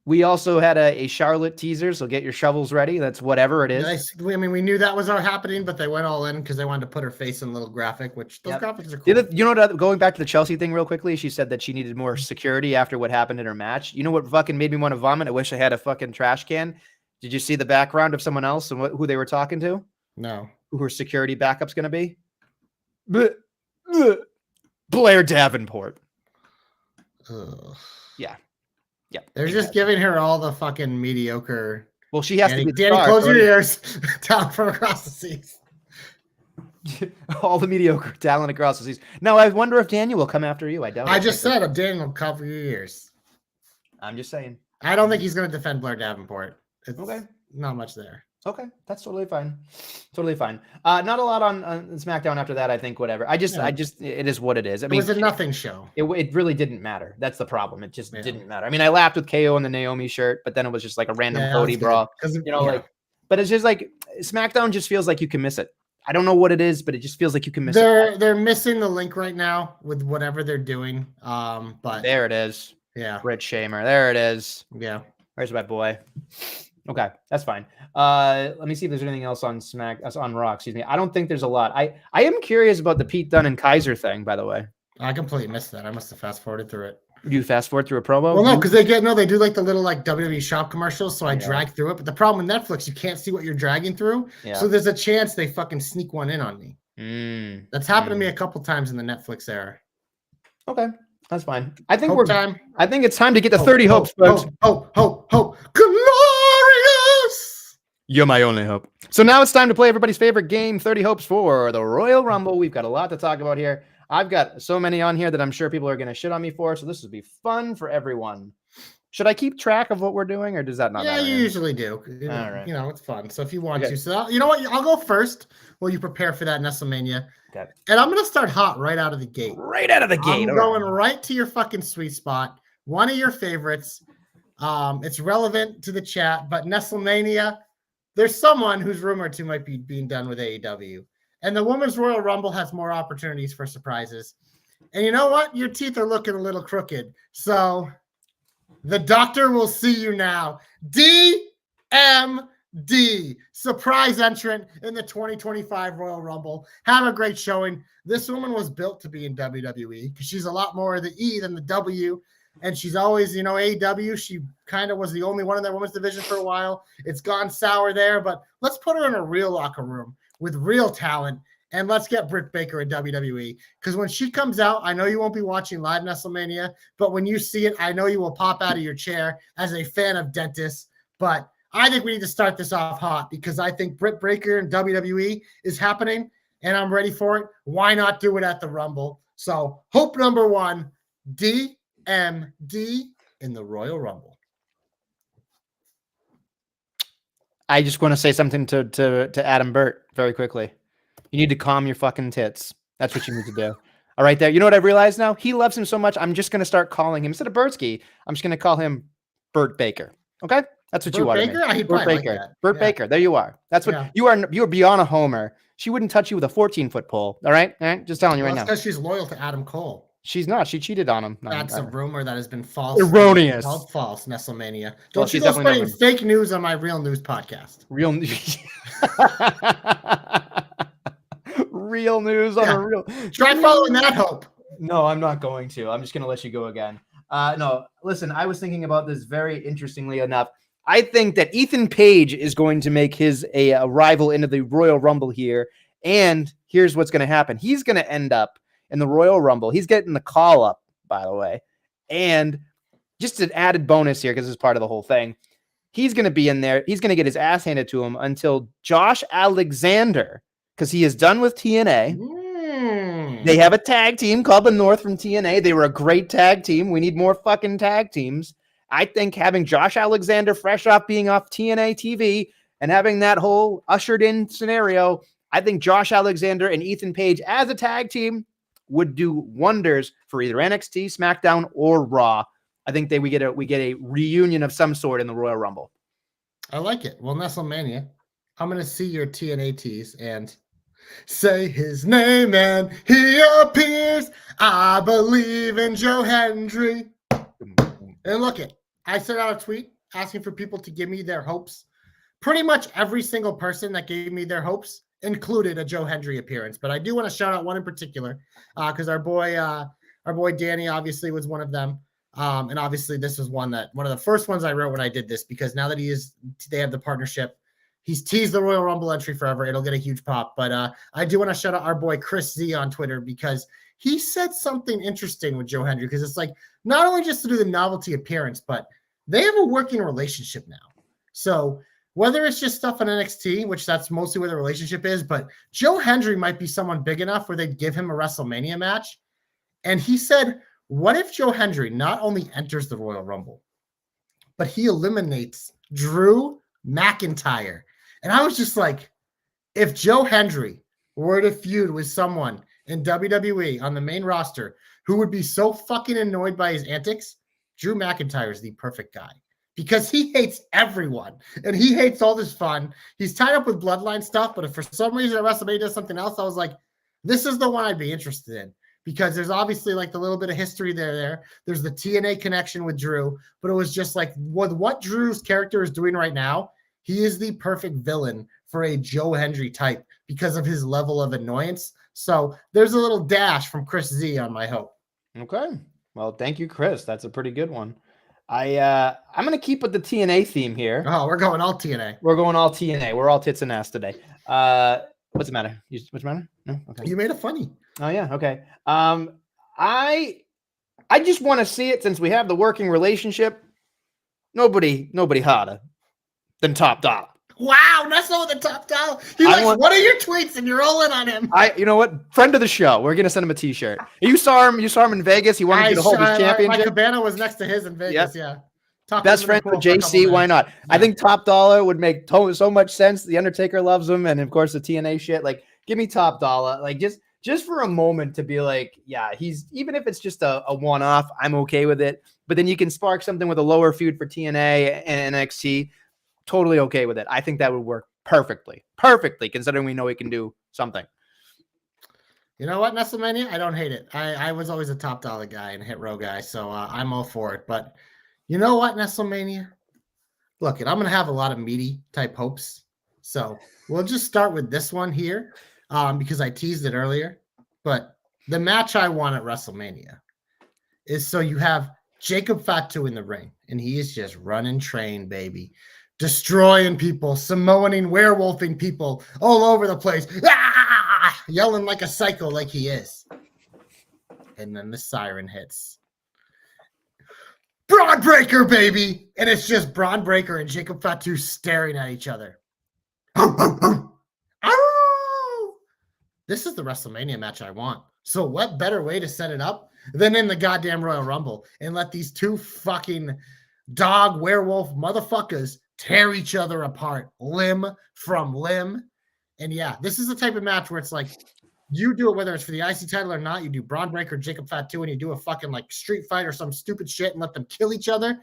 We also had a Charlotte teaser, so get your shovels ready. That's whatever it is. I mean, we knew that was happening, but they went all in because they wanted to put her face in a little graphic, which those graphics are cool. You know what? Going back to the Chelsea thing real quickly, she said that she needed more security after what happened in her match. You know what fucking made me want to vomit? I wish I had a fucking trash can. Did you see the background of someone else and who they were talking to? No. Who her security backup's going to be? Blair Davenport. Ugh. Yeah. They're just giving her all the fucking mediocre. Well, she has to be. Danny, close your ears. Down from across the seas. All the mediocre talent across the seas. No, I wonder if Daniel will come after you. I don't. I just said Daniel will cover your ears. I'm just saying. I don't think he's going to defend Blair Davenport. It's okay. Not much there. Okay, that's totally fine. Totally fine. Not a lot on SmackDown after that. I think whatever. I just it is what it is. I mean, it was a nothing show. It really didn't matter. That's the problem. It just didn't matter. I mean, I laughed with KO in the Naomi shirt, but then it was just like a random Cody brawl. But it's just like SmackDown just feels like you can miss it. I don't know what it is, but it just feels like you can miss it. They're missing the link right now with whatever they're doing. But there it is. Yeah, Rich Shamer. There it is. Yeah. Where's my boy? Okay, that's fine. Let me see if there's anything else on on Raw. Excuse me. I don't think there's a lot. I am curious about the Pete Dunne and Kaiser thing, by the way. I completely missed that. I must have fast forwarded through it. You fast forward through a promo? Well, no, because they do like the little like WWE shop commercials, so I drag through it. But the problem with Netflix, you can't see what you're dragging through. Yeah. So there's a chance they fucking sneak one in on me. That's happened to me a couple times in the Netflix era. Okay. That's fine. I think I think it's time to get to 30 hopes, folks. Hope. Glorious. You're my only hope. So now it's time to play everybody's favorite game, 30 hopes for the Royal Rumble. We've got a lot to talk about here. I've got so many on here that I'm sure people are going to shit on me for. So this will be fun for everyone. Should I keep track of what we're doing, or does that not matter? Yeah, you usually do. All right. You know, it's fun. So if you want to. So you know what? I'll go first while you prepare for that Nestlemania. Okay. And I'm going to start hot right out of the gate. Right out of the gate. I'm going right to your fucking sweet spot. One of your favorites. It's relevant to the chat, but Nestlemania, there's someone who's rumored to might be being done with AEW. And the Women's Royal Rumble has more opportunities for surprises. And you know what? Your teeth are looking a little crooked. So the doctor will see you now. DMD, surprise entrant in the 2025 Royal Rumble. Have a great showing. This woman was built to be in WWE because she's a lot more of the E than the W. And she's always, AEW. She kind of was the only one in that women's division for a while. It's gone sour there, but let's put her in a real locker room with real talent. And let's get Britt Baker in WWE. Because when she comes out, I know you won't be watching live Nestlemania, but when you see it, I know you will pop out of your chair as a fan of dentists. But I think we need to start this off hot because I think Britt Baker in WWE is happening, and I'm ready for it. Why not do it at the Rumble? So hope number one, DMD in the Royal Rumble. I just want to say something to Adam Burt very quickly. You need to calm your fucking tits. That's what you need to do. All right, there. You know what I've realized now? He loves him so much, I'm just going to start calling him, instead of Bertsky, I'm just going to call him Burt Baker. Okay? That's what Burt you are Baker? to me. He'd Burt probably like Baker. that. Burt Yeah. Baker. There you are. That's what Yeah. you are. You are beyond a homer. She wouldn't touch you with a 14-foot pole. All right. All right. Just telling you Well, right that's now. because she's loyal to Adam Cole. She's not. She cheated on him. No, That's a rumor that has been false. erroneous. Called false, Nestlemania. Well, Don't you she's go definitely spreading fake news on my real news podcast. Real news. Real news on a real. Try following that hope. No, I'm not going to. I'm just going to let you go again. No, listen, I was thinking about this very interestingly enough. I think that Ethan Page is going to make his arrival into the Royal Rumble here. And here's what's going to happen. He's going to end up in the Royal Rumble. He's getting the call up, by the way. And just an added bonus here, because this is part of the whole thing. He's going to be in there. He's going to get his ass handed to him until Josh Alexander, because he is done with TNA. They have a tag team called the North from TNA. They were a great tag team. We need more fucking tag teams. I think having Josh Alexander fresh off being off TNA TV and having that whole ushered in scenario, I think Josh Alexander and Ethan Page as a tag team would do wonders for either NXT, SmackDown, or Raw. I think we get a reunion of some sort in the Royal Rumble. I like it. Well, Nestlemania, I'm going to see your TNA tees and say his name and he appears. I believe in Joe Hendry. And look it, I sent out a tweet asking for people to give me their hopes. Pretty much every single person that gave me their hopes included a Joe Hendry appearance. But I do want to shout out one in particular because our boy Danny obviously was one of them. And obviously this was one of the first ones I wrote when I did this, because now that they have the partnership, he's teased the Royal Rumble entry forever. It'll get a huge pop. But I do want to shout out our boy Chris Z on Twitter, because he said something interesting with Joe Hendry, because it's like not only just to do the novelty appearance, but they have a working relationship now. So whether it's just stuff on NXT, which that's mostly where the relationship is, but Joe Hendry might be someone big enough where they'd give him a WrestleMania match. And he said, what if Joe Hendry not only enters the Royal Rumble, but he eliminates Drew McIntyre? And I was just like, if Joe Hendry were to feud with someone in WWE on the main roster who would be so fucking annoyed by his antics, Drew McIntyre is the perfect guy, because he hates everyone and he hates all this fun. He's tied up with bloodline stuff, but if for some reason at WrestleMania does something else, I was like, this is the one I'd be interested in, because there's obviously like the little bit of history there. There's the TNA connection with Drew, but it was just like with what Drew's character is doing right now, he is the perfect villain for a Joe Hendry type because of his level of annoyance. So there's a little dash from Chris Z on my hope. Okay. Well, thank you, Chris. That's a pretty good one. I'm going to keep with the TNA theme here. Oh, we're going all TNA. We're going all TNA. We're all tits and ass today. What's the matter? What's the matter? No? Okay. You made it funny. Oh, yeah. Okay. I just want to see it, since we have the working relationship. Nobody hotter than Top Dollar. Wow, that's not the Top Dollar. What are your tweets? And you're all in on him. You know what? Friend of the show. We're gonna send him a T-shirt. You saw him in Vegas. He wanted you to hold his championship. My cabana was next to his in Vegas. Yep. Yeah. Best friend with JC. Why not? Yeah. I think Top Dollar would make so much sense. The Undertaker loves him, and of course the TNA shit. Like, give me Top Dollar. Like, just for a moment to be like, yeah, he's, even if it's just a one-off, I'm okay with it. But then you can spark something with a lower feud for TNA and NXT. Totally okay with it. I think that would work perfectly, considering we know he can do something. You know what, Nestlemania? I don't hate it. I was always a Top Dollar guy and hit row guy, so I'm all for it. But you know what, Nestlemania? Look, I'm going to have a lot of meaty type hopes. So we'll just start with this one here because I teased it earlier. But the match I want at WrestleMania is, so you have Jacob Fatu in the ring, and he is just running train, baby. Destroying people, Samoaning, werewolfing people all over the place, yelling like a psycho like he is. And then the siren hits. Braun Breaker, baby! And it's just Braun Breaker and Jacob Fatu staring at each other. This is the WrestleMania match I want. So what better way to set it up than in the goddamn Royal Rumble and let these two fucking dog werewolf motherfuckers tear each other apart, limb from limb. And yeah, this is the type of match where it's like, you do it whether it's for the IC title or not. You do Braun Breaker, Jacob Fatu, and you do a fucking like street fight or some stupid shit and let them kill each other.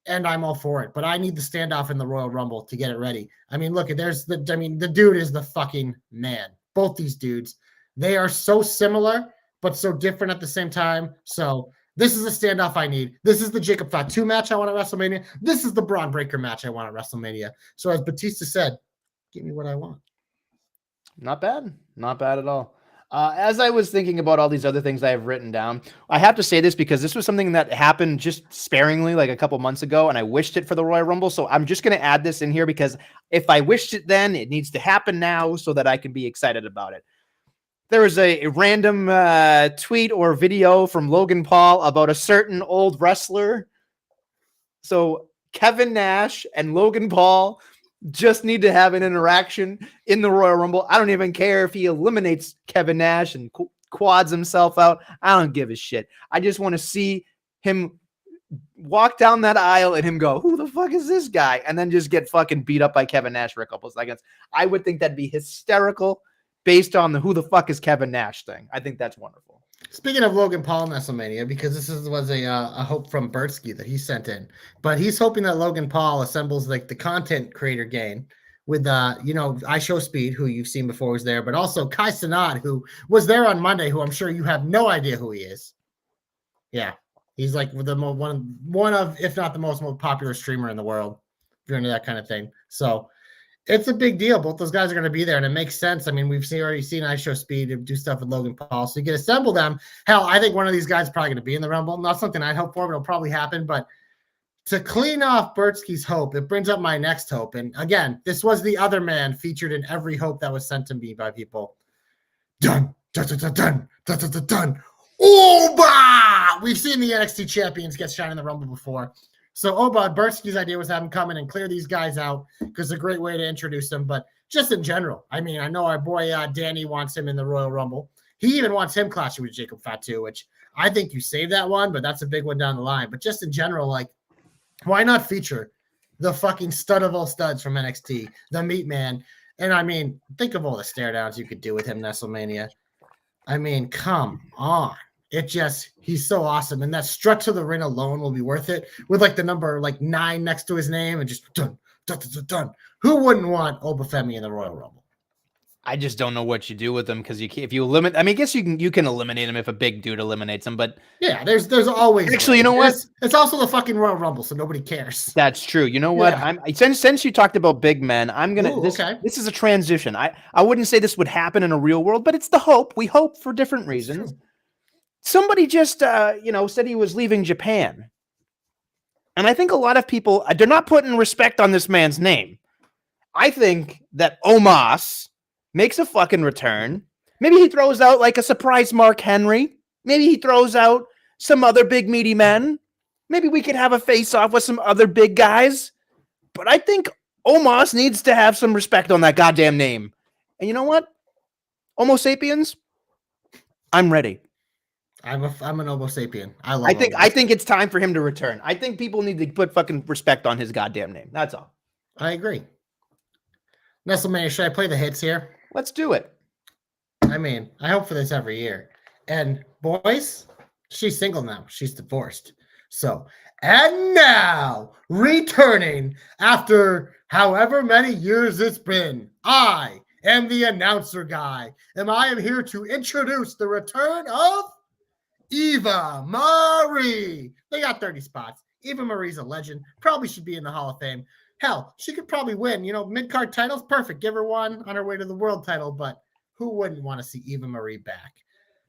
and I'm all for it. But I need the standoff in the Royal Rumble to get it ready. I mean, look, the dude is the fucking man. Both these dudes, they are so similar, but so different at the same time. So this is a standoff I need. This is the Jacob Fatu match I want at WrestleMania. This is the Braun Breaker match I want at WrestleMania. So as Batista said, give me what I want. Not bad. Not bad at all. As I was thinking about all these other things I have written down, I have to say this because this was something that happened just sparingly like a couple months ago, and I wished it for the Royal Rumble. So I'm just going to add this in here because if I wished it then, it needs to happen now so that I can be excited about it. There was a random tweet or video from Logan Paul about a certain old wrestler. So Kevin Nash and Logan Paul just need to have an interaction in the Royal Rumble. I don't even care if he eliminates Kevin Nash and quads himself out. I don't give a shit. I just want to see him walk down that aisle and him go, who the fuck is this guy? And then just get fucking beat up by Kevin Nash for a couple of seconds. I would think that'd be hysterical based on the who the fuck is Kevin Nash thing. I think that's wonderful. Speaking of Logan Paul and WrestleMania, because this was a hope from Bertsky that he sent in, but he's hoping that Logan Paul assembles like the content creator gang with I Show Speed, who you've seen before was there, but also Kai Cenat, who was there on Monday, who I'm sure you have no idea who he is. Yeah, he's like one of, if not the most popular streamer in the world, if you're into that kind of thing. So it's a big deal. Both those guys are going to be there, and it makes sense. I mean, we've already seen I Show Speed do stuff with Logan Paul, so you can assemble them. Hell, I think one of these guys is probably going to be in the Rumble. Not something I'd hope for, but it'll probably happen. But to clean off Bertsky's hope, it brings up my next hope. And again, this was the other man featured in every hope that was sent to me by people. Dun, dun, dun, dun, dun, dun, dun, dun, dun. Oba! We've seen the NXT champions get shot in the Rumble before. So Oba, Bertsky's idea was have him come in and clear these guys out because it's a great way to introduce them. But just in general, I mean, I know our boy Danny wants him in the Royal Rumble. He even wants him clashing with Jacob Fatu, which I think you save that one, but that's a big one down the line. But just in general, like, why not feature the fucking stud of all studs from NXT, the Meat Man? And I mean, think of all the stare downs you could do with him, Nestlemania. I mean, come on. He's so awesome. And that strut to the ring alone will be worth it with like the number 9 next to his name and just dun, dun, dun, dun, dun. Who wouldn't want Obafemi in the Royal Rumble? I just don't know what you do with him because if you eliminate, I mean, I guess you can eliminate him if a big dude eliminates him, but yeah, there's always actually, you know what? It's also the fucking Royal Rumble, so nobody cares. That's true. You know what? Since you talked about big men, I'm gonna. This is a transition. I wouldn't say this would happen in a real world, but it's the hope. We hope for different reasons. Somebody just said he was leaving Japan, and I think a lot of people they're not putting respect on this man's name. I think that Omos makes a fucking return. Maybe he throws out like a surprise Mark Henry. Maybe he throws out some other big meaty men. Maybe we could have a face-off with some other big guys. But I think Omos needs to have some respect on that goddamn name. And you know what? Homo sapiens, I'm ready. I'm an Homo sapien. I think it's time for him to return. I think people need to put fucking respect on his goddamn name. That's all. I agree. Nestlemania, should I play the hits here? Let's do it. I mean, I hope for this every year. And boys, she's single now. She's divorced. So, and now, returning after however many years it's been, I am the announcer guy. And I am here to introduce the return of Eva Marie. They got 30 spots. Eva Marie's a legend. Probably should be in the Hall of Fame. Hell, she could probably win. Mid-card titles, perfect. Give her one on her way to the world title. But who wouldn't want to see Eva Marie back?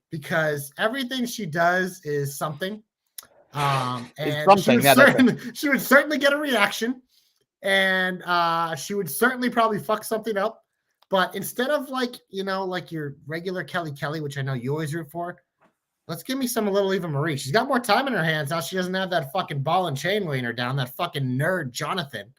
Because everything she does is something. And she would certainly get a reaction. And she would certainly probably fuck something up. But instead of like your regular Kelly, which I know you always root for, let's give me some little Eva Marie. She's got more time in her hands now. She doesn't have that fucking ball and chain weighing her down, that fucking nerd Jonathan.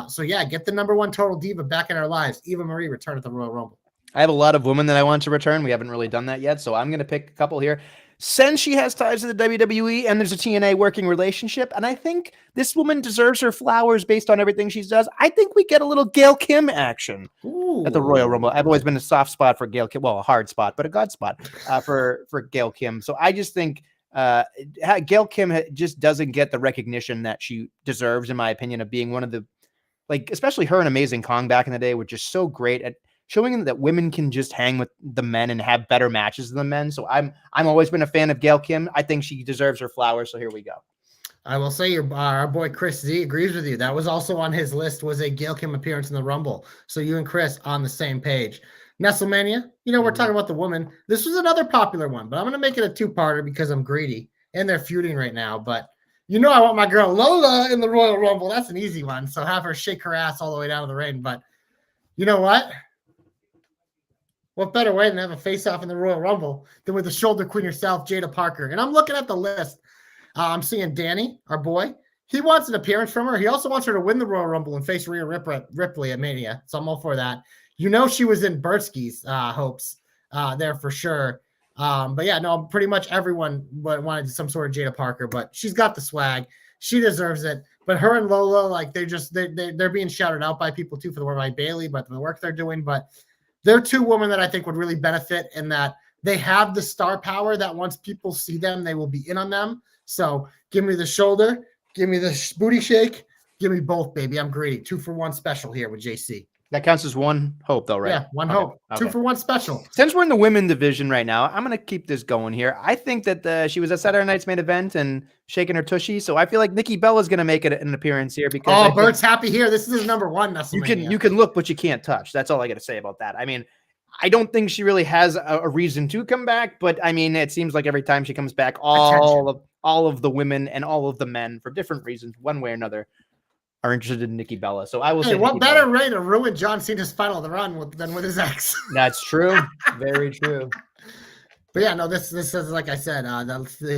So yeah, get the number one total diva back in our lives. Eva Marie return at the Royal Rumble. I have a lot of women that I want to return. We haven't really done that yet, so I'm going to pick a couple here. Since she has ties to the WWE and there's a TNA working relationship, and I think this woman deserves her flowers based on everything she does, I think we get a little Gail Kim action at the Royal Rumble. I've always been a soft spot for Gail Kim. Well, a hard spot, but a god spot for Gail Kim. So I just think Gail Kim just doesn't get the recognition that she deserves, in my opinion, of being one of the, like, especially her and Amazing Kong back in the day were just so great at showing that women can just hang with the men and have better matches than the men. So I'm always been a fan of Gail Kim. I think she deserves her flowers. So here we go. I will say our boy Chris Z agrees with you. That was also on his list, was a Gail Kim appearance in the Rumble. So you and Chris on the same page. Nestlemania, we're talking about the woman. This was another popular one, but I'm going to make it a two-parter because I'm greedy and they're feuding right now. But I want my girl Lola in the Royal Rumble. That's an easy one. So have her shake her ass all the way down to the ring. But you know what? What better way than have a face-off in the Royal Rumble than with the shoulder queen herself, Jada Parker? And I'm looking at the list. I'm seeing Danny, our boy. He wants an appearance from her. He also wants her to win the Royal Rumble and face Rhea Ripley at Mania. So I'm all for that. She was in Bertsky's hopes there for sure. But yeah, no, pretty much everyone wanted some sort of Jada Parker, but she's got the swag. She deserves it. But her and Lola, like they're being shouted out by people too for the work by Bailey, but the work they're doing. But they're two women that I think would really benefit in that they have the star power that once people see them, they will be in on them. So give me the shoulder, give me the booty shake, give me both, baby. I'm greedy. 2-for-1 special here with JC. That counts as one hope, though, right? Yeah, one hope. Okay. 2-for-1 special. Since we're in the women division right now, I'm going to keep this going here. I think that she was at Saturday Night's main event and shaking her tushy, so I feel like Nikki Bella is going to make an appearance here because Bert's happy here. This is his number one. You can look, but you can't touch. That's all I got to say about that. I mean, I don't think she really has a reason to come back, but I mean, it seems like every time she comes back, all of the women and all of the men, for different reasons, one way or another, are interested in Nikki Bella. So I will say, what better way to ruin John Cena's final run than with his ex? That's true. Very true. But yeah, no, this is, like I said,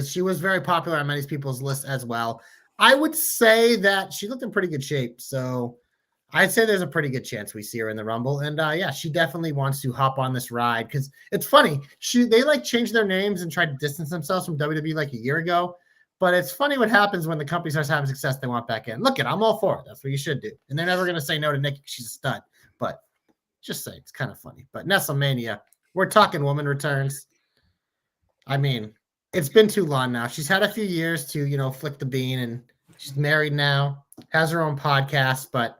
she was very popular on many people's lists as well. I would say that she looked in pretty good shape. So I'd say there's a pretty good chance we see her in the Rumble. And yeah, she definitely wants to hop on this ride because it's funny. They like changed their names and tried to distance themselves from WWE like a year ago. But it's funny what happens when the company starts having success, they want back in. Look, I'm all for it. That's what you should do. And they're never going to say no to Nikki. She's a stud. But just say it's kind of funny. But Nestlemania, we're talking woman returns. I mean, it's been too long now. She's had a few years to, flick the bean, and she's married now, has her own podcast. But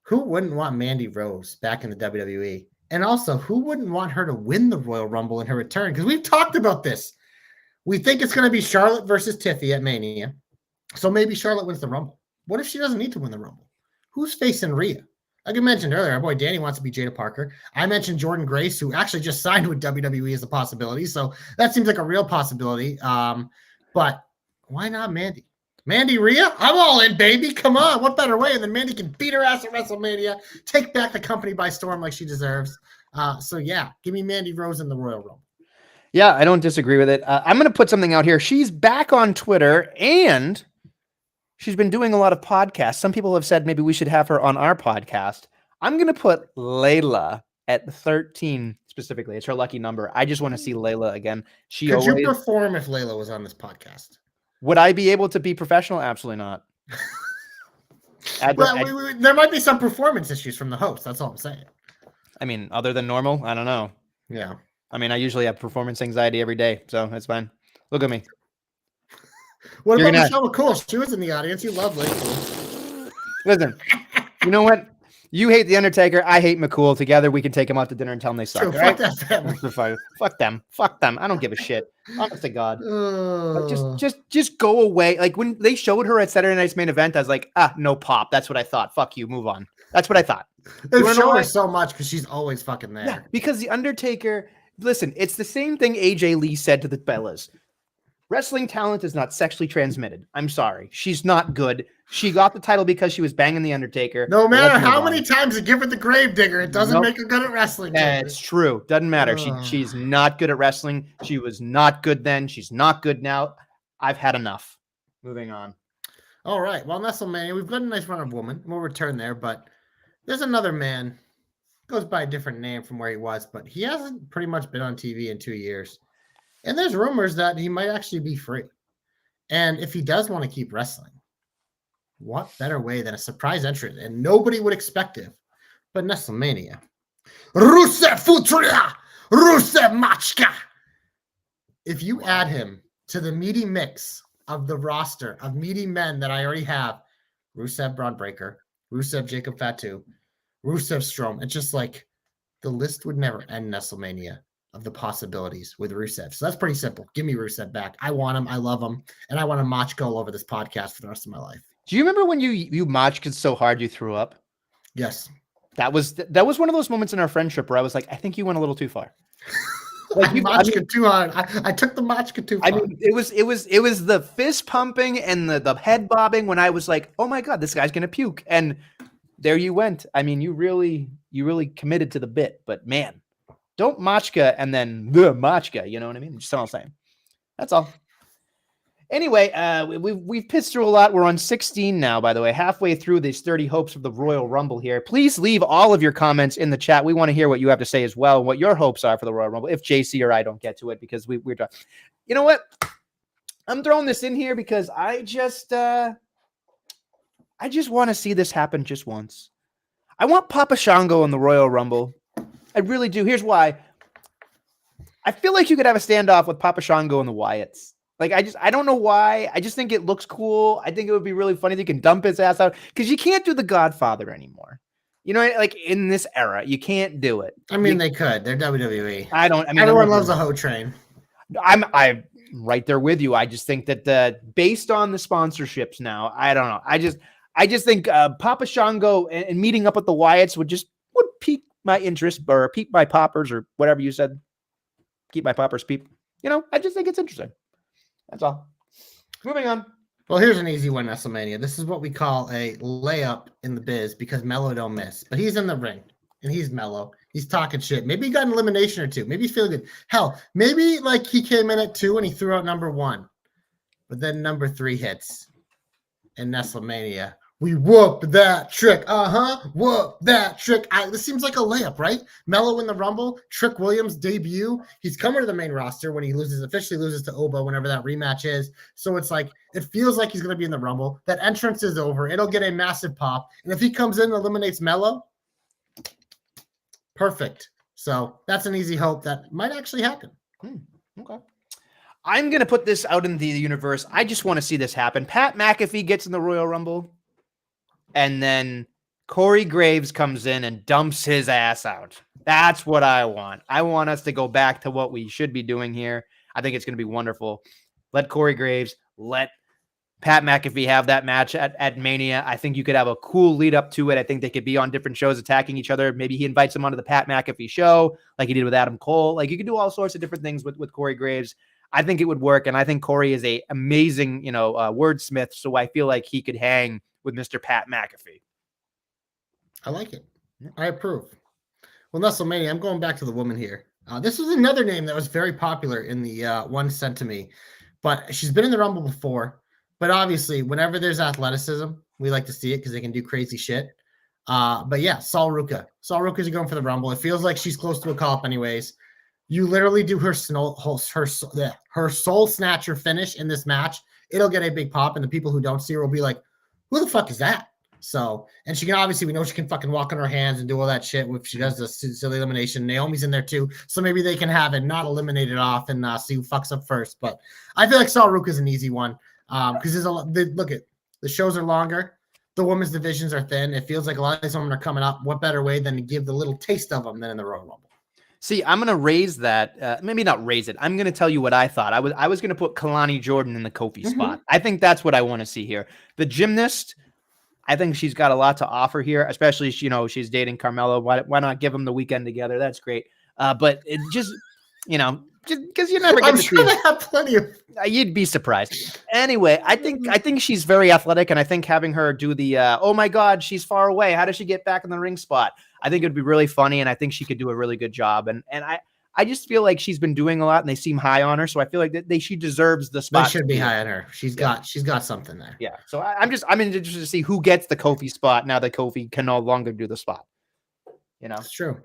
who wouldn't want Mandy Rose back in the WWE? And also, who wouldn't want her to win the Royal Rumble in her return? Because we've talked about this. We think it's going to be Charlotte versus Tiffy at Mania. So maybe Charlotte wins the Rumble. What if she doesn't need to win the Rumble? Who's facing Rhea? Like I mentioned earlier, our boy Danny wants to be Jada Parker. I mentioned Jordan Grace, who actually just signed with WWE as a possibility. So that seems like a real possibility. But why not Mandy? Mandy Rhea? I'm all in, baby. Come on. What better way? And then Mandy can beat her ass at WrestleMania, take back the company by storm like she deserves. So yeah, give me Mandy Rose in the Royal Rumble. Yeah, I don't disagree with it. I'm going to put something out here. She's back on Twitter, and she's been doing a lot of podcasts. Some people have said maybe we should have her on our podcast. I'm going to put Layla at 13 specifically. It's her lucky number. I just want to see Layla again. Could you perform if Layla was on this podcast? Would I be able to be professional? Absolutely not. There might be some performance issues from the host. That's all I'm saying. I mean, other than normal, I don't know. Yeah. I mean, I usually have performance anxiety every day, so that's fine. Look at me. What about Michelle McCool? She was in the audience. You love Layla. Listen, you know what? You hate The Undertaker. I hate McCool. Together, we can take them out to dinner and tell them they suck. Right? Fuck that family. Fuck them. Fuck them. I don't give a shit. Honest to God. Just go away. Like when they showed her at Saturday Night's main event, I was like, no pop. That's what I thought. Fuck you. Move on. That's what I thought. They show her so much because she's always fucking there. Yeah, because The Undertaker. Listen, it's the same thing AJ Lee said to the Bellas. Wrestling talent is not sexually transmitted. I'm sorry. She's not good. She got the title because she was banging The Undertaker. No matter how many times you give her the Gravedigger, it doesn't make her good at wrestling. It's true. Doesn't matter. She's not good at wrestling. She was not good then. She's not good now. I've had enough. Moving on. All right. Well, Nestlemania, we've got a nice run of woman. We'll return there, but there's another man. Goes by a different name from where he was, but he hasn't pretty much been on TV in 2 years. And there's rumors that he might actually be free. And if he does want to keep wrestling, what better way than a surprise entrance? And nobody would expect it. But Nestlemania. Rusev Futria! Rusev Machka! If you add him to the meaty mix of the roster of meaty men that I already have. Rusev Braun Breaker, Rusev Jacob Fatu, Rusev Strom. It's just like the list would never end, Nestlemania, of the possibilities with Rusev. So that's pretty simple. Give me Rusev back. I want him. I love him. And I want to Machka all over this podcast for the rest of my life. Do you remember when you Machka so hard you threw up? Yes. That was one of those moments in our friendship where I was like, I think you went a little too far. Like too hard. I took the Machka too far. I mean, it was the fist pumping and the head bobbing when I was like, oh my God, this guy's gonna puke. And there you went. I mean, you really committed to the bit, but man, don't Machka and then the Machka, you know what I mean? Just all I'm saying. That's all. Anyway, we've pissed through a lot. We're on 16 now, by the way, halfway through these 30 hopes of the Royal Rumble here. Please leave all of your comments in the chat. We want to hear what you have to say as well, and what your hopes are for the Royal Rumble, if JC or I don't get to it, because we're done. You know what? I'm throwing this in here because I just want to see this happen just once. I want Papa Shango in the Royal Rumble. I really do. Here's why. I feel like you could have a standoff with Papa Shango and the Wyatts. Like, I don't know why. I just think it looks cool. I think it would be really funny if you can dump his ass out, because you can't do the Godfather anymore. You know, like in this era, you can't do it. I mean, they could. They're WWE. Everyone loves a hoe train. I'm right there with you. I just think that based on the sponsorships now, I don't know. I just think Papa Shango and meeting up with the Wyatts would pique my interest, or pique my poppers, or whatever you said. Keep my poppers peep. You know, I just think it's interesting. That's all. Moving on. Well, here's an easy one, Nestlemania. This is what we call a layup in the biz, because Mello don't miss. But he's in the ring, and he's Mello. He's talking shit. Maybe he got an elimination or two. Maybe he's feeling good. Hell, maybe like he came in at 2 and he threw out number 1. But then number 3 hits. And Nestlemania, we whoop that trick. Whoop that trick. This seems like a layup, right? Mello in the Rumble, Trick Williams debut. He's coming to the main roster when he officially loses to Oba, whenever that rematch is. So it's like, it feels like he's going to be in the Rumble. That entrance is over. It'll get a massive pop. And if he comes in and eliminates Mello, perfect. So that's an easy hope that might actually happen. Okay. I'm going to put this out in the universe. I just want to see this happen. Pat McAfee gets in the Royal Rumble, and then Corey Graves comes in and dumps his ass out. That's what I want. I want us to go back to what we should be doing here. I think it's going to be wonderful. Let Corey Graves, let Pat McAfee have that match at Mania. I think you could have a cool lead up to it. I think they could be on different shows attacking each other. Maybe he invites them onto the Pat McAfee show like he did with Adam Cole. Like, you could do all sorts of different things with Corey Graves. I think it would work. And I think Corey is a amazing, wordsmith. So I feel like he could hang with Mr. Pat McAfee. I like it. I approve. Well, Nestlemania, I'm going back to the woman here. This was another name that was very popular in the one sent to me, but she's been in the Rumble before. But obviously, whenever there's athleticism, we like to see it because they can do crazy shit. But yeah, Sol Ruca. Sol Ruca's going for the Rumble. It feels like she's close to a call-up anyways. You literally do her soul snatcher finish in this match. It'll get a big pop, and the people who don't see her will be like, who the fuck is that? So, and she can obviously, we know she can fucking walk on her hands and do all that shit if she does the silly elimination. Naomi's in there too. So maybe they can have it not eliminated off and see who fucks up first. But I feel like Sol Ruca is an easy one because there's a lot. Look at the shows are longer. The women's divisions are thin. It feels like a lot of these women are coming up. What better way than to give the little taste of them than in the Royal Rumble? See, I'm going to raise that. Maybe not raise it. I'm going to tell you what I thought. I was going to put Kalani Jordan in the Kofi spot. I think that's what I want to see here. The gymnast, I think she's got a lot to offer here, especially, she's dating Carmelo. Why not give them the weekend together? That's great. But it just because you never get to sure they have plenty of. You'd be surprised. Anyway, I think she's very athletic, and I think having her do the oh my God, she's far away. How does she get back in the ring spot? I think it'd be really funny, and I think she could do a really good job. And I just feel like she's been doing a lot, and they seem high on her. So I feel like she deserves the spot. They should be high on her. She's got something there. Yeah. So I'm interested to see who gets the Kofi spot now that Kofi can no longer do the spot. It's true.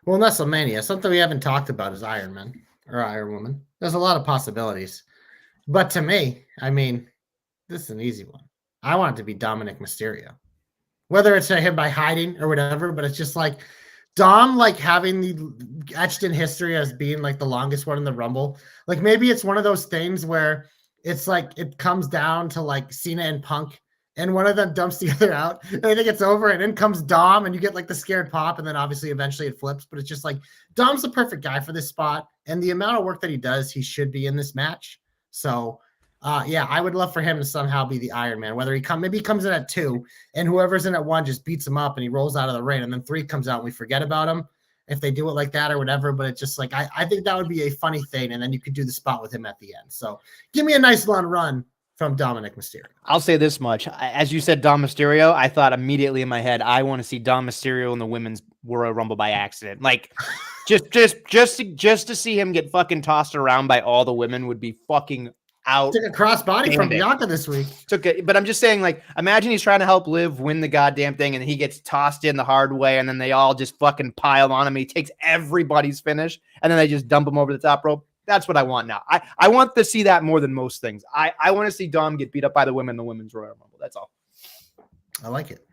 Well, Nestlemania, something we haven't talked about is Iron Man or Iron Woman. There's a lot of possibilities, but to me, I mean, this is an easy one. I want it to be Dominic Mysterio. Whether it's him by hiding or whatever, but it's just like Dom, like, having the etched in history as being like the longest one in the Rumble. Like, maybe it's one of those things where it's like it comes down to like Cena and Punk, and one of them dumps the other out, and I think it's over, and then comes Dom, and you get like the scared pop, and then obviously eventually it flips. But it's just like Dom's the perfect guy for this spot, and the amount of work that he does, he should be in this match. So yeah, I would love for him to somehow be the Iron Man. Whether maybe he comes in at 2, and whoever's in at 1 just beats him up, and he rolls out of the ring, and then 3 comes out, and we forget about him if they do it like that or whatever. But it's just like I think that would be a funny thing, and then you could do the spot with him at the end. So give me a nice long run from Dominic Mysterio. I'll say this much: as you said, Dom Mysterio, I thought immediately in my head, I want to see Dom Mysterio in the women's Royal Rumble by accident, like. Just to see him get fucking tossed around by all the women would be fucking out. Took a crossbody from Bianca this week. But I'm just saying, like, imagine he's trying to help Liv win the goddamn thing, and he gets tossed in the hard way, and then they all just fucking pile on him. He takes everybody's finish, and then they just dump him over the top rope. That's what I want now. I want to see that more than most things. I want to see Dom get beat up by the women in the women's Royal Rumble. That's all. I like it.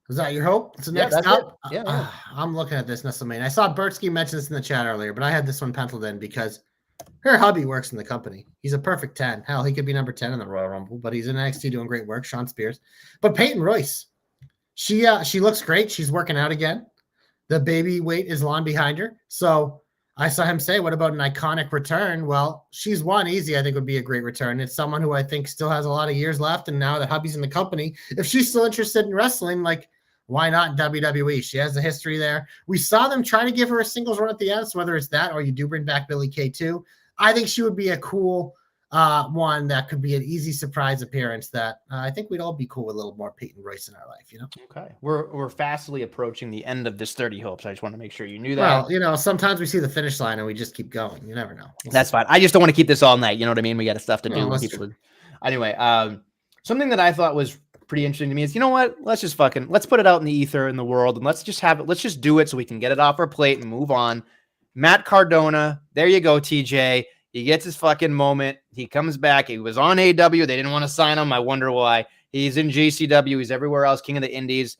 Was that your hope? So next up, yeah. I'm looking at this Nestlemania. I saw Bertsky mention this in the chat earlier, but I had this one penciled in because her hubby works in the company. He's a perfect 10. Hell, he could be number 10 in the Royal Rumble, but he's in NXT doing great work. Sean Spears. But Peyton Royce, she looks great. She's working out again. The baby weight is long behind her. So I saw him say, what about an iconic return? Well, she's one easy, I think would be a great return. It's someone who I think still has a lot of years left. And now that hubby's in the company, if she's still interested in wrestling, like, why not in WWE? She has a history there. We saw them trying to give her a singles run at the end. So whether it's that or you do bring back Billie Kay too, I think she would be a cool one that could be an easy surprise appearance that I think we'd all be cool with a little more Peyton Royce in our life, you know? Okay. We're fastly approaching the end of this 30 hopes. I just want to make sure you knew that. Well, you know, sometimes we see the finish line and we just keep going. You never know. That's fine. I just don't want to keep this all night. You know what I mean? We got stuff to do. Anyway, something that I thought was pretty interesting to me is, you know what? Let's put it out in the ether in the world, and let's just do it so we can get it off our plate and move on. Matt Cardona, there you go, TJ. He gets his fucking moment. He comes back. He was on AW. They didn't want to sign him. I wonder why. He's in JCW. He's everywhere else, King of the Indies.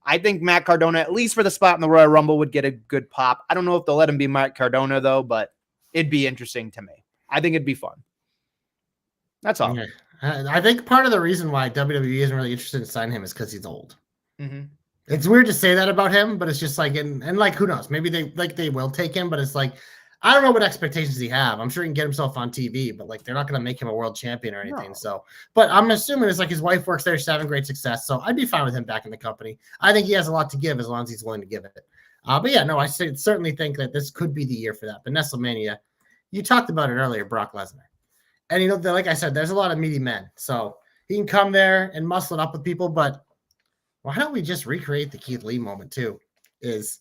I think Matt Cardona, at least for the spot in the Royal Rumble, would get a good pop. I don't know if they'll let him be Matt Cardona, though, but it'd be interesting to me. I think it'd be fun. That's all. Yeah. I think part of the reason why WWE isn't really interested in signing him is because he's old. Mm-hmm. It's weird to say that about him, but it's just like, and like, who knows? Maybe they will take him, but it's like, I don't know what expectations he have. I'm sure he can get himself on TV, but like, they're not going to make him a world champion or anything. No. So, but I'm assuming it's like his wife works there. She's having great success. So I'd be fine with him back in the company. I think he has a lot to give as long as he's willing to give it. But yeah, no, I certainly think that this could be the year for that. But Nestlemania, you talked about it earlier, Brock Lesnar. And, you know, like I said, there's a lot of meaty men. So he can come there and muscle it up with people. But why don't we just recreate the Keith Lee moment, too? Is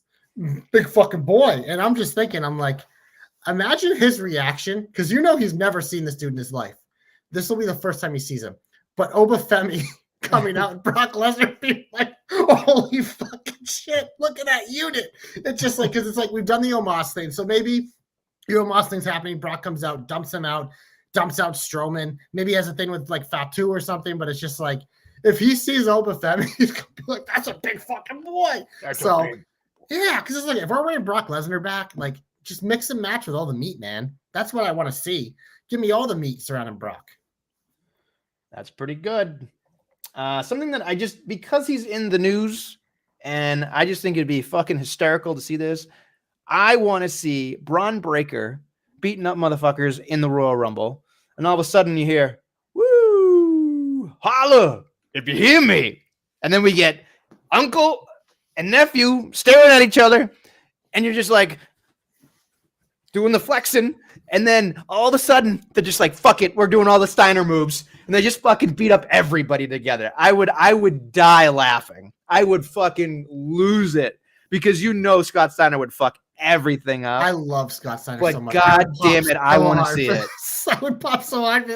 big fucking boy. And I'm just thinking, I'm like, imagine his reaction. Because you know he's never seen this dude in his life. This will be the first time he sees him. But Obafemi coming out and Brock Lesnar being like, holy fucking shit, look at that unit. It's just like, because it's like we've done the Omos thing. So maybe the Omos thing's happening. Brock comes out, dumps him out. Dumps out Strowman. Maybe he has a thing with like Fatu or something, but it's just like if he sees Obafemi, he's gonna be like, "That's a big fucking boy." Yeah, because it's like if we're bringing Brock Lesnar back, like just mix and match with all the meat, man. That's what I want to see. Give me all the meat surrounding Brock. That's pretty good. Something that because he's in the news, and I just think it'd be fucking hysterical to see this. I want to see Braun Breaker beating up motherfuckers in the Royal Rumble. And all of a sudden you hear, woo, holla, if you hear me. And then we get uncle and nephew staring at each other. And you're just like doing the flexing. And then all of a sudden they're just like, fuck it. We're doing all the Steiner moves. And they just fucking beat up everybody together. I would die laughing. I would fucking lose it because you know Scott Steiner would fuck everything up. I love Scott Steiner but so much. God damn it, I want to see it. I would pop so hard.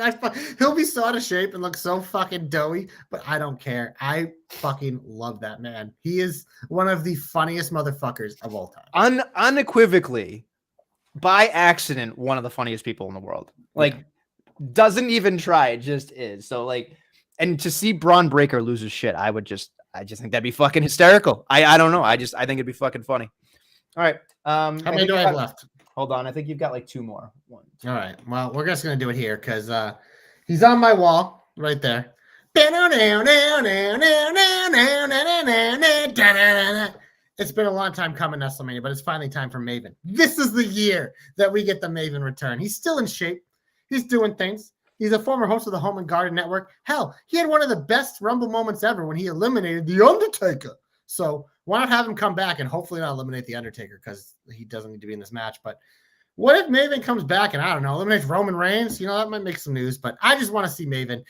He'll be so out of shape and look so fucking doughy, but I don't care. I fucking love that man. He is one of the funniest motherfuckers of all time. Unequivocally, by accident, one of the funniest people in the world. Like, doesn't even try. It just is. So, like, and to see Braun Breaker lose his shit, I would I just think that'd be fucking hysterical. I don't know. I think it'd be fucking funny. All right. How many do I have left? Hold on. I think you've got like 2 more. One, two. All right. Well, we're just going to do it here because he's on my wall right there. It's been a long time coming, Nestlemania, but it's finally time for Maven. This is the year that we get the Maven return. He's still in shape. He's doing things. He's a former host of the Home and Garden Network. Hell, he had one of the best Rumble moments ever when he eliminated The Undertaker. So why not have him come back and hopefully not eliminate The Undertaker because he doesn't need to be in this match. But what if Maven comes back and, I don't know, eliminates Roman Reigns? You know, that might make some news. But I just want to see Maven.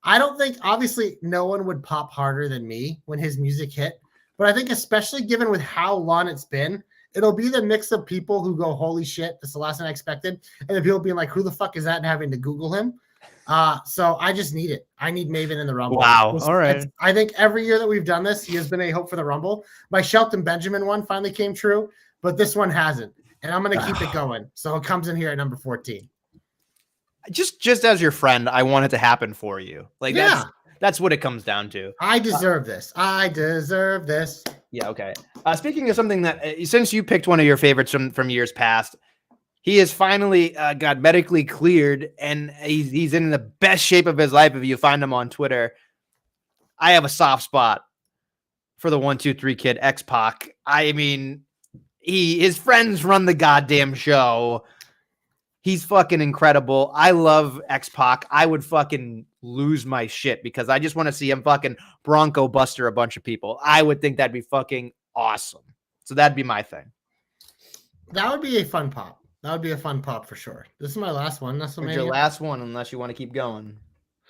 I don't think, obviously, no one would pop harder than me when his music hit. But I think especially given with how long it's been, it'll be the mix of people who go, holy shit, this is the last thing I expected. And the people being like, who the fuck is that? And having to Google him. So I just need it. I need Maven in the Rumble. Wow. All right. I think every year that we've done this, he has been a hope for the Rumble. My Shelton Benjamin one finally came true, but this one hasn't. And I'm going to keep it going. So it comes in here at number 14. Just as your friend, I want it to happen for you. Like, that's what it comes down to. I deserve this. I deserve this. Yeah. Okay. Speaking of something that, since you picked one of your favorites from years past, he has finally got medically cleared, and he's in the best shape of his life. If you find him on Twitter, I have a soft spot for the 1-2-3 kid, X-Pac. I mean, his friends run the goddamn show. He's fucking incredible. I love X-Pac. I would fucking lose my shit because I just want to see him fucking Bronco Buster a bunch of people. I would think that'd be fucking awesome. So that'd be my thing. That would be a fun pop. That would be a fun pop for sure. This is my last one. That's your last one, unless you want to keep going.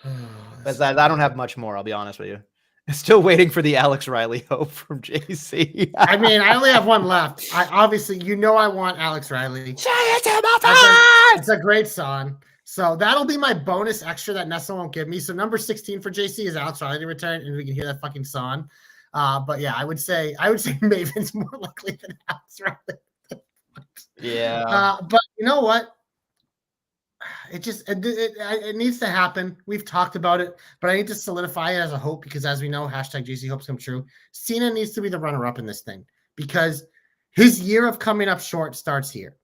I don't have much more, I'll be honest with you. Still waiting for the Alex Riley hope from JC. I mean, I only have one left. I want Alex Riley. It's a great song. So that'll be my bonus extra that Nessa won't give me. So number 16 for JC is Alex Riley to return, and we can hear that fucking song. But yeah, I would say Maven's more likely than Alex Riley. Yeah. But you know what? It needs to happen. We've talked about it, but I need to solidify it as a hope because, as we know, #JC hopes come true. Cena needs to be the runner-up in this thing because his year of coming up short starts here.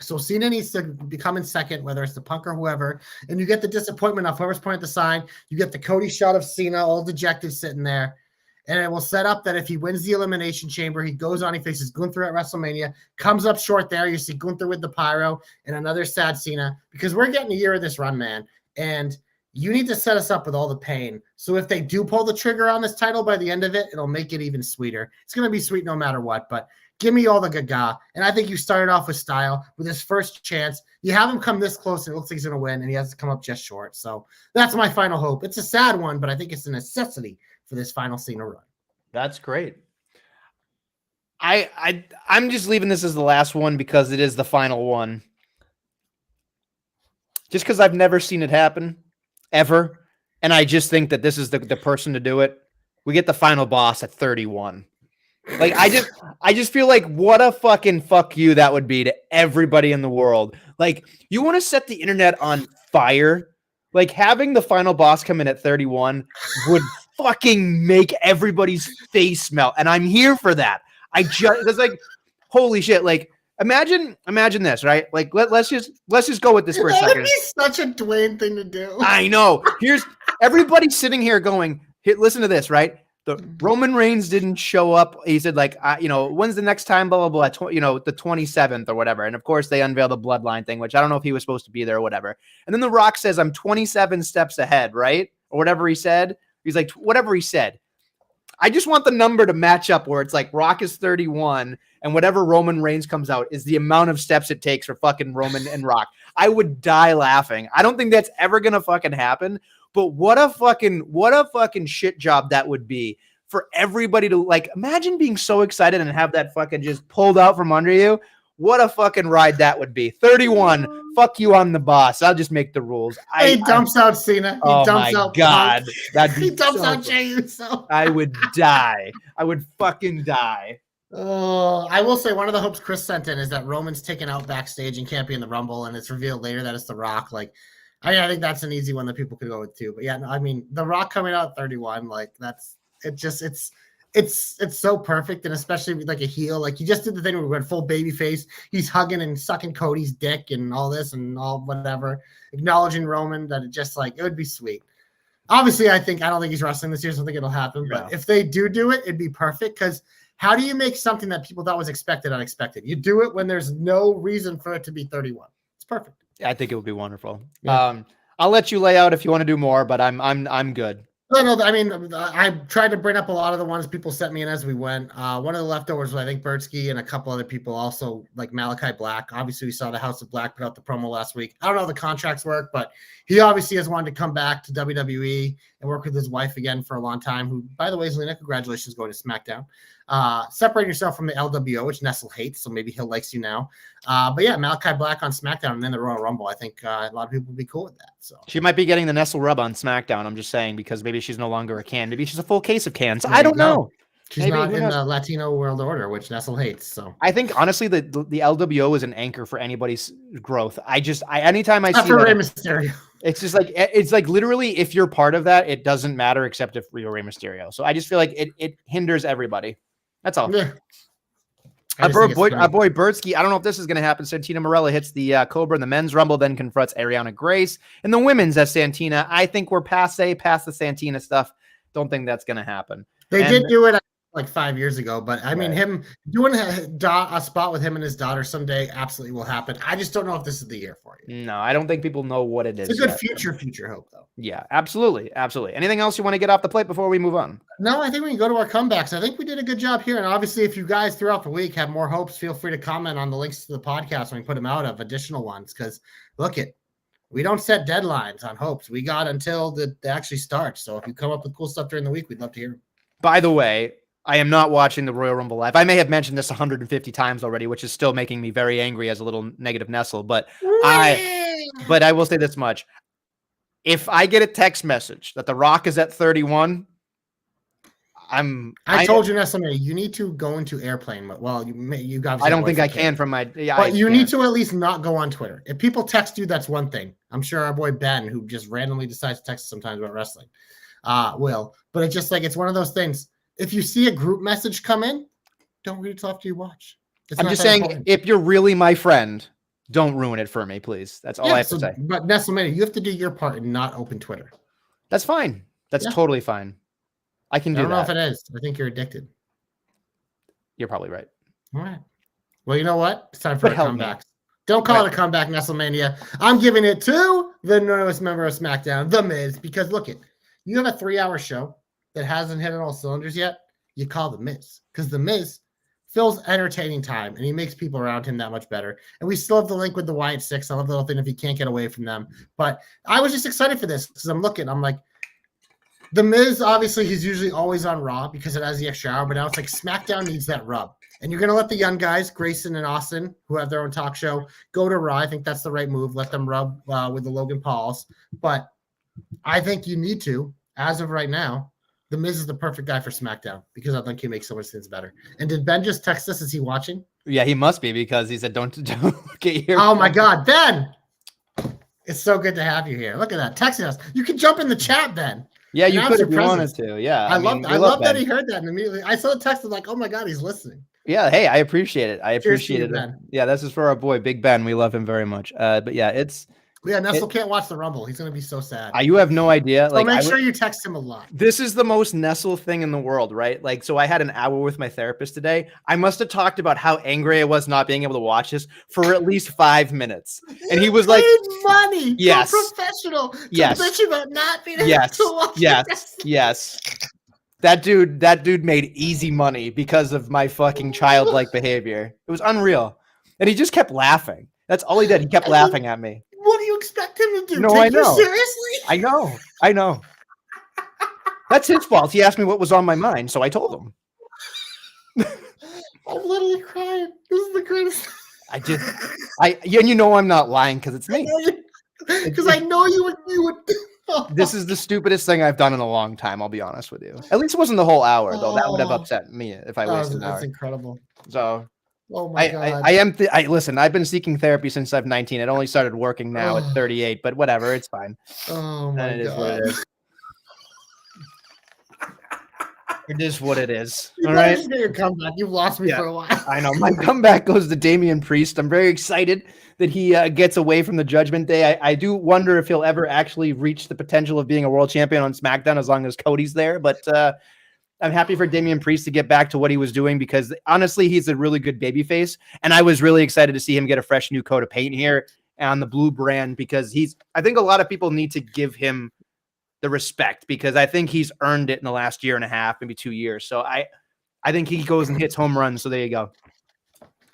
So Cena needs to become in second, whether it's the Punk or whoever, and you get the disappointment of whoever's pointing at the sign. You get the Cody shot of Cena, all dejected, sitting there. And it will set up that if he wins the Elimination Chamber, he goes on, he faces Gunther at WrestleMania, comes up short there. You see Gunther with the pyro and another sad Cena because we're getting a year of this run, man. And you need to set us up with all the pain. So if they do pull the trigger on this title by the end of it, it'll make it even sweeter. It's going to be sweet no matter what, but give me all the gaga. And I think you started off with style with his first chance. You have him come this close and it looks like he's going to win, and he has to come up just short. So that's my final hope. It's a sad one, but I think it's a necessity for this final Cena run. That's great. I'm just leaving this as the last one because it is the final one. Just because I've never seen it happen ever, and I just think that this is the person to do it. We get the final boss at 31. Like I just feel like what a fucking fuck you that would be to everybody in the world. Like, you want to set the internet on fire? Like, having the final boss come in at 31 would fucking make everybody's face melt, and I'm here for that. It's like, holy shit! Like, imagine this, right? Like, let's just go with this for a second. That would be such a Dwayne thing to do. I know. Here's everybody sitting here going, listen to this, right? The Roman Reigns didn't show up. He said, like, when's the next time? Blah blah blah. The 27th or whatever. And of course, they unveil the bloodline thing, which I don't know if he was supposed to be there or whatever. And then The Rock says, "I'm 27 steps ahead," right? Or whatever he said. He's like, whatever he said. I just want the number to match up where it's like Rock is 31 and whatever Roman Reigns comes out is the amount of steps it takes for fucking Roman and Rock. I would die laughing. I don't think that's ever going to fucking happen, but what a fucking shit job that would be for everybody to, like, imagine being so excited and have that fucking just pulled out from under you. What a fucking ride that would be. 31. Fuck you, I'm the boss. I'll just make the rules. He dumps out Cena. He dumps out God. He dumps out Jey Uso. I would die. I would fucking die. Oh, I will say one of the hopes Chris sent in is that Roman's taken out backstage and can't be in the Rumble, and it's revealed later that it's The Rock. Like, I think that's an easy one that people could go with too. But yeah, no, I mean, The Rock coming out at 31, like, It's so perfect, and especially with like a heel. Like he just did the thing where we went full baby face. He's hugging and sucking Cody's dick and all this and all whatever, acknowledging Roman. That it just like it would be sweet. Obviously, I don't think he's wrestling this year, so I don't think it'll happen. Yeah. But if they do it, it'd be perfect. Because how do you make something that people thought was expected unexpected? You do it when there's no reason for it to be 31. It's perfect. I think it would be wonderful. Yeah. I'll let you lay out if you want to do more, but I'm good. No, I mean, I tried to bring up a lot of the ones people sent me in as we went. One of the leftovers was, I think, Bertsky and a couple other people also, like Malachi Black. Obviously, we saw the House of Black put out the promo last week. I don't know how the contracts work, but he obviously has wanted to come back to WWE and work with his wife again for a long time, who, by the way, Zelina, congratulations going to SmackDown. Separating yourself from the LWO, which Nestle hates, so maybe he likes you now. But yeah, Malachi Black on SmackDown and then the Royal Rumble. I think a lot of people would be cool with that. So she might be getting the Nestle rub on SmackDown. I'm just saying, because maybe she's no longer a can. Maybe she's a full case of cans. I don't know. She's maybe, not in the Latino world order, which Nestle hates. So I think honestly, the LWO is an anchor for anybody's growth. Anytime I see for Rey Mysterio. It's just like literally, if you're part of that, it doesn't matter except if you're Rey Mysterio. So I just feel like it hinders everybody. That's all. Yeah. Our boy Bertsky, I don't know if this is going to happen. Santina Morella hits the Cobra in the men's rumble, then confronts Ariana Grace. In the women's as Santina, I think we're past the Santina stuff. Don't think that's going to happen. They did do it like 5 years ago, but I mean, him doing a spot with him and his daughter someday absolutely will happen. I just don't know if this is the year for you. No, I don't think people know what it is. It's a good future hope, though. Yeah, absolutely. Anything else you want to get off the plate before we move on? No, I think we can go to our comebacks. I think we did a good job here. And obviously, if you guys throughout the week have more hopes, feel free to comment on the links to the podcast when we put them out of additional ones. Because we don't set deadlines on hopes. We got until it actually starts. So if you come up with cool stuff during the week, we'd love to hear them. By the way, I am not watching the Royal Rumble live. I may have mentioned this 150 times already, which is still making me very angry as a little negative Nestle. But I will say this much. If I get a text message that The Rock is at 31, I told you, Nestlemania, you need to go into airplane mode. Well, you got. I don't think I can from my. Yeah, but you need to at least not go on Twitter. If people text you, that's one thing. I'm sure our boy Ben, who just randomly decides to text sometimes about wrestling, will. But it's just like it's one of those things. If you see a group message come in, don't read it till after you watch. I'm just saying, important. If you're really my friend, don't ruin it for me, please. That's all I have to say. But Nestlemania, you have to do your part and not open Twitter. That's fine. That's totally fine. I can do that. I don't know if it is. I think you're addicted. You're probably right. All right. Well, you know what? It's time for a comeback. Don't call it a comeback, Nestlemania. I'm giving it to the newest member of SmackDown, The Miz, because look, you have a 3-hour show that hasn't hit on all cylinders yet. You call The Miz, because The Miz fills entertaining time and he makes people around him that much better. And we still have the link with the Wyatt Six. I love the little thing if he can't get away from them. But I was just excited for this because I'm like, The Miz, obviously, he's usually always on Raw because it has the extra hour, but now it's like SmackDown needs that rub. And you're going to let the young guys, Grayson and Austin, who have their own talk show, go to Raw. I think that's the right move. Let them rub with the Logan Pauls. But I think you need to, as of right now, The Miz is the perfect guy for SmackDown because I think he makes so much things better. And did Ben just text us? Is he watching? Yeah, he must be because he said, don't get here. Oh, my God. Ben, it's so good to have you here. Look at that. Texting us. You can jump in the chat, Ben. Yeah, you could if you wanted to. Yeah. I love that he heard that. And immediately I saw the text like, oh, my God, he's listening. Yeah. Hey, I appreciate it. I appreciate it. Ben. Yeah, this is for our boy, Big Ben. We love him very much. But yeah, Nestle can't watch the Rumble. He's going to be so sad. You have no idea. So make sure you text him a lot. This is the most Nestle thing in the world, right? Like, so I had an hour with my therapist today. I must have talked about how angry I was not being able to watch this for at least 5 minutes. And he was like, money. Yes. Professional. Yes. Bitch about not being able to watch Yes. That dude made easy money because of my fucking childlike behavior. It was unreal. And he just kept laughing. That's all he did. He kept laughing at me. What do you expect him to do? No, Take I know. You seriously? I know. That's his fault. He asked me what was on my mind, so I told him. I'm literally crying. This is the greatest. And you know I'm not lying because it's me. Because I know you would. This is the stupidest thing I've done in a long time. I'll be honest with you. At least it wasn't the whole hour, though. That would have upset me if I wasted an hour. That's incredible. So. Oh my God. Listen, I've been seeking therapy since I'm 19. It only started working now at 38, but whatever, it's fine. Oh my God. Is what it is. It is what it is. You All better right. just get your comeback. You've lost me for a while. I know. My comeback goes to Damian Priest. I'm very excited that he gets away from the Judgment Day. I do wonder if he'll ever actually reach the potential of being a world champion on SmackDown as long as Cody's there. But I'm happy for Damian Priest to get back to what he was doing because honestly, he's a really good babyface. And I was really excited to see him get a fresh new coat of paint here on the blue brand because I think a lot of people need to give him the respect because I think he's earned it in the last year and a half, maybe 2 years. So I think he goes and hits home runs. So there you go.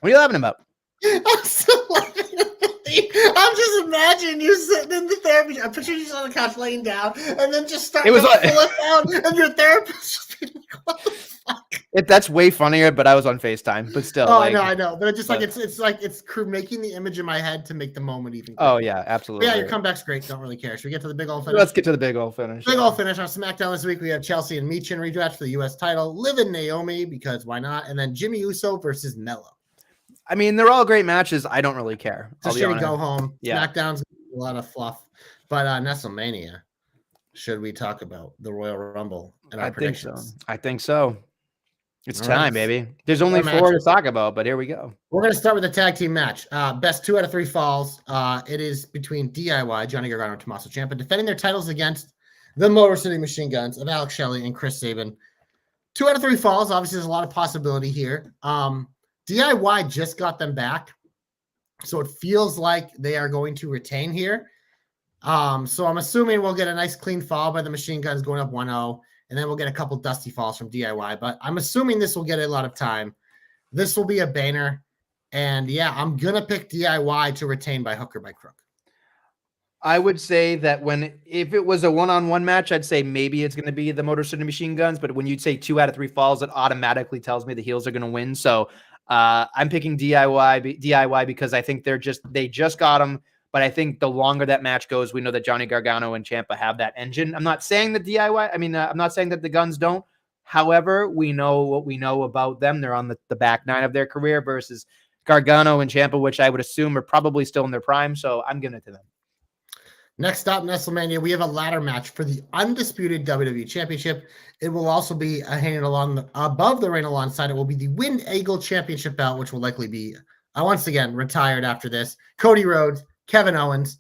What are you laughing about? I'm still laughing at the I'm just imagining you sitting in the therapy. I picture you just on the couch laying down and then just starting to flip out and your therapist just being like, what the fuck? That's way funnier, but I was on FaceTime, but still. Oh, I know. But it's just like it's making the image in my head to make the moment even cooler. Oh, yeah, absolutely. But yeah, your comeback's great. Don't really care. Should we get to the big old finish? Let's get to the big old finish. Big old finish on SmackDown this week. We have Chelsea and Michin rematch for the U.S. title. Liv and Naomi, because why not? And then Jimmy Uso versus Mello. I mean, they're all great matches. I don't really care. It's a shitty go home. Yeah. SmackDown's a lot of fluff. But Nestlemania, should we talk about the Royal Rumble and our predictions? I think so. It's time, baby. There's only 4 to talk about, but here we go. We're going to start with the tag team match. Best 2 out of 3 falls. It is between DIY, Johnny Gargano and Tommaso Ciampa, defending their titles against the Motor City Machine Guns of Alex Shelley and Chris Sabin. 2 out of 3 falls. Obviously, there's a lot of possibility here. DIY just got them back, so it feels like they are going to retain here. So I'm assuming we'll get a nice clean fall by the Machine Guns going up 1-0. And then we'll get a couple dusty falls from DIY. But I'm assuming this will get a lot of time. This will be a banger. And, yeah, I'm going to pick DIY to retain by hook or by crook. I would say that if it was a one-on-one match, I'd say maybe it's going to be the Motor City Machine Guns. But when you'd say 2 out of 3 falls, it automatically tells me the heels are going to win. So I'm picking DIY because I think they just got them. But I think the longer that match goes, we know that Johnny Gargano and Ciampa have that engine. I'm not saying that I'm not saying that the Guns don't. However, we know what we know about them. They're on the back 9 of their career versus Gargano and Ciampa, which I would assume are probably still in their prime. So I'm giving it to them. Next up, Nestlemania, we have a ladder match for the undisputed WWE Championship. It will also be hanging along above the ring alongside. It will be the Wind Eagle Championship belt, which will likely be, once again, retired after this. Cody Rhodes, Kevin Owens.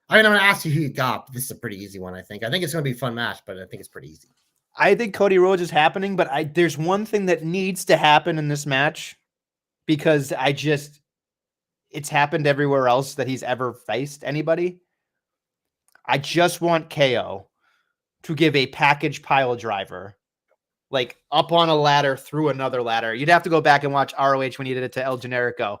I'm going to ask you who you got, but this is a pretty easy one, I think. I think it's going to be a fun match, but I think it's pretty easy. I think Cody Rhodes is happening, but there's one thing that needs to happen in this match because it's happened everywhere else that he's ever faced anybody. I just want KO to give a package pile driver, like up on a ladder through another ladder. You'd have to go back and watch ROH when he did it to El Generico.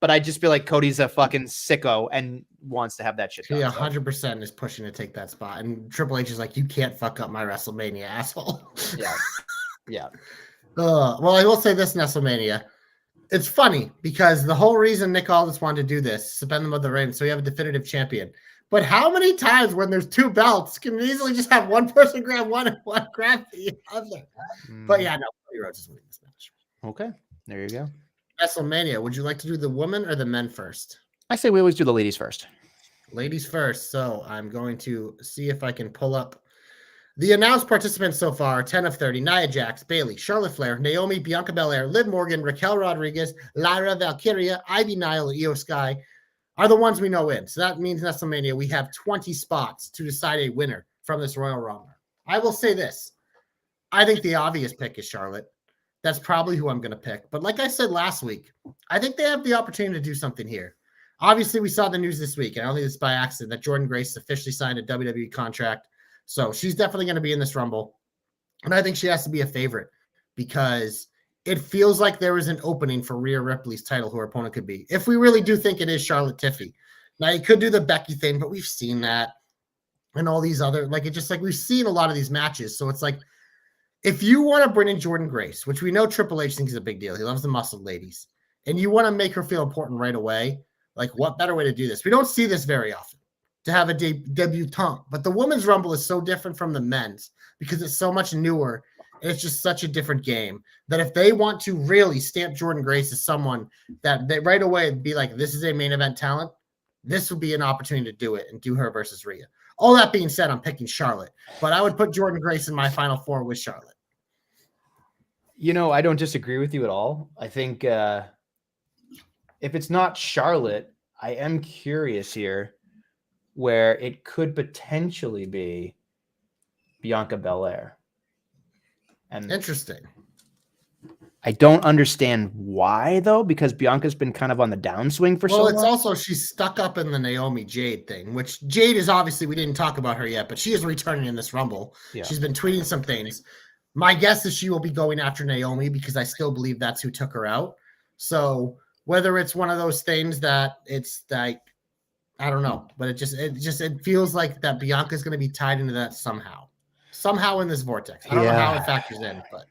But I just feel like Cody's a fucking sicko and wants to have that shit done. He 100% is pushing to take that spot. And Triple H is like, you can't fuck up my WrestleMania, asshole. Yeah. Yeah. Well, I will say this, Nestlemania. It's funny because the whole reason Nick Aldis wanted to do this, suspend them of the ring, so you have a definitive champion. But how many times when there's 2 belts can we easily just have one person grab one and one grab the other? But yeah, no, Cody Rhodes is winning this match. Okay. There you go. Nestlemania, would you like to do the women or the men first? I say we always do the ladies first. Ladies first. So I'm going to see if I can pull up the announced participants so far. 10 of 30. Nia Jax, Bayley, Charlotte Flair, Naomi, Bianca Belair, Liv Morgan, Raquel Rodriguez, Lyra Valkyria, Ivy Nile, and Io Sky are the ones we know in. So that means Nestlemania, we have 20 spots to decide a winner from this Royal Rumble. I will say this. I think the obvious pick is Charlotte. That's probably who I'm going to pick. But like I said last week, I think they have the opportunity to do something here. Obviously, we saw the news this week, and I don't think it's by accident that Jordan Grace officially signed a WWE contract. So she's definitely going to be in this Rumble. And I think she has to be a favorite because it feels like there is an opening for Rhea Ripley's title, who her opponent could be. If we really do think it is Charlotte Tiffy. Now, you could do the Becky thing, but we've seen that and all these other, we've seen a lot of these matches. So it's like, if you want to bring in Jordan Grace, which we know Triple H thinks is a big deal, he loves the muscled ladies, and you want to make her feel important right away, like what better way to do this? We don't see this very often, to have a debutante. But the women's Rumble is so different from the men's because it's so much newer. And it's just such a different game that if they want to really stamp Jordan Grace as someone that they right away be like, this is a main event talent, this would be an opportunity to do it and do her versus Rhea. All that being said, I'm picking Charlotte, but I would put Jordan Grace in my final 4 with Charlotte. You know, I don't disagree with you at all. I think if it's not Charlotte, I am curious here where it could potentially be Bianca Belair. And Interesting. I don't understand why though, because Bianca's been kind of on the downswing for so long. Well, it's also she's stuck up in the Naomi Jade thing, which Jade is obviously, we didn't talk about her yet, but she is returning in this Rumble. Yeah. She's been tweeting some things. My guess is she will be going after Naomi because I still believe that's who took her out. So whether it's one of those things that it's like, I don't know, but it feels like that Bianca's going to be tied into that somehow in this vortex. I don't know how it factors in, but.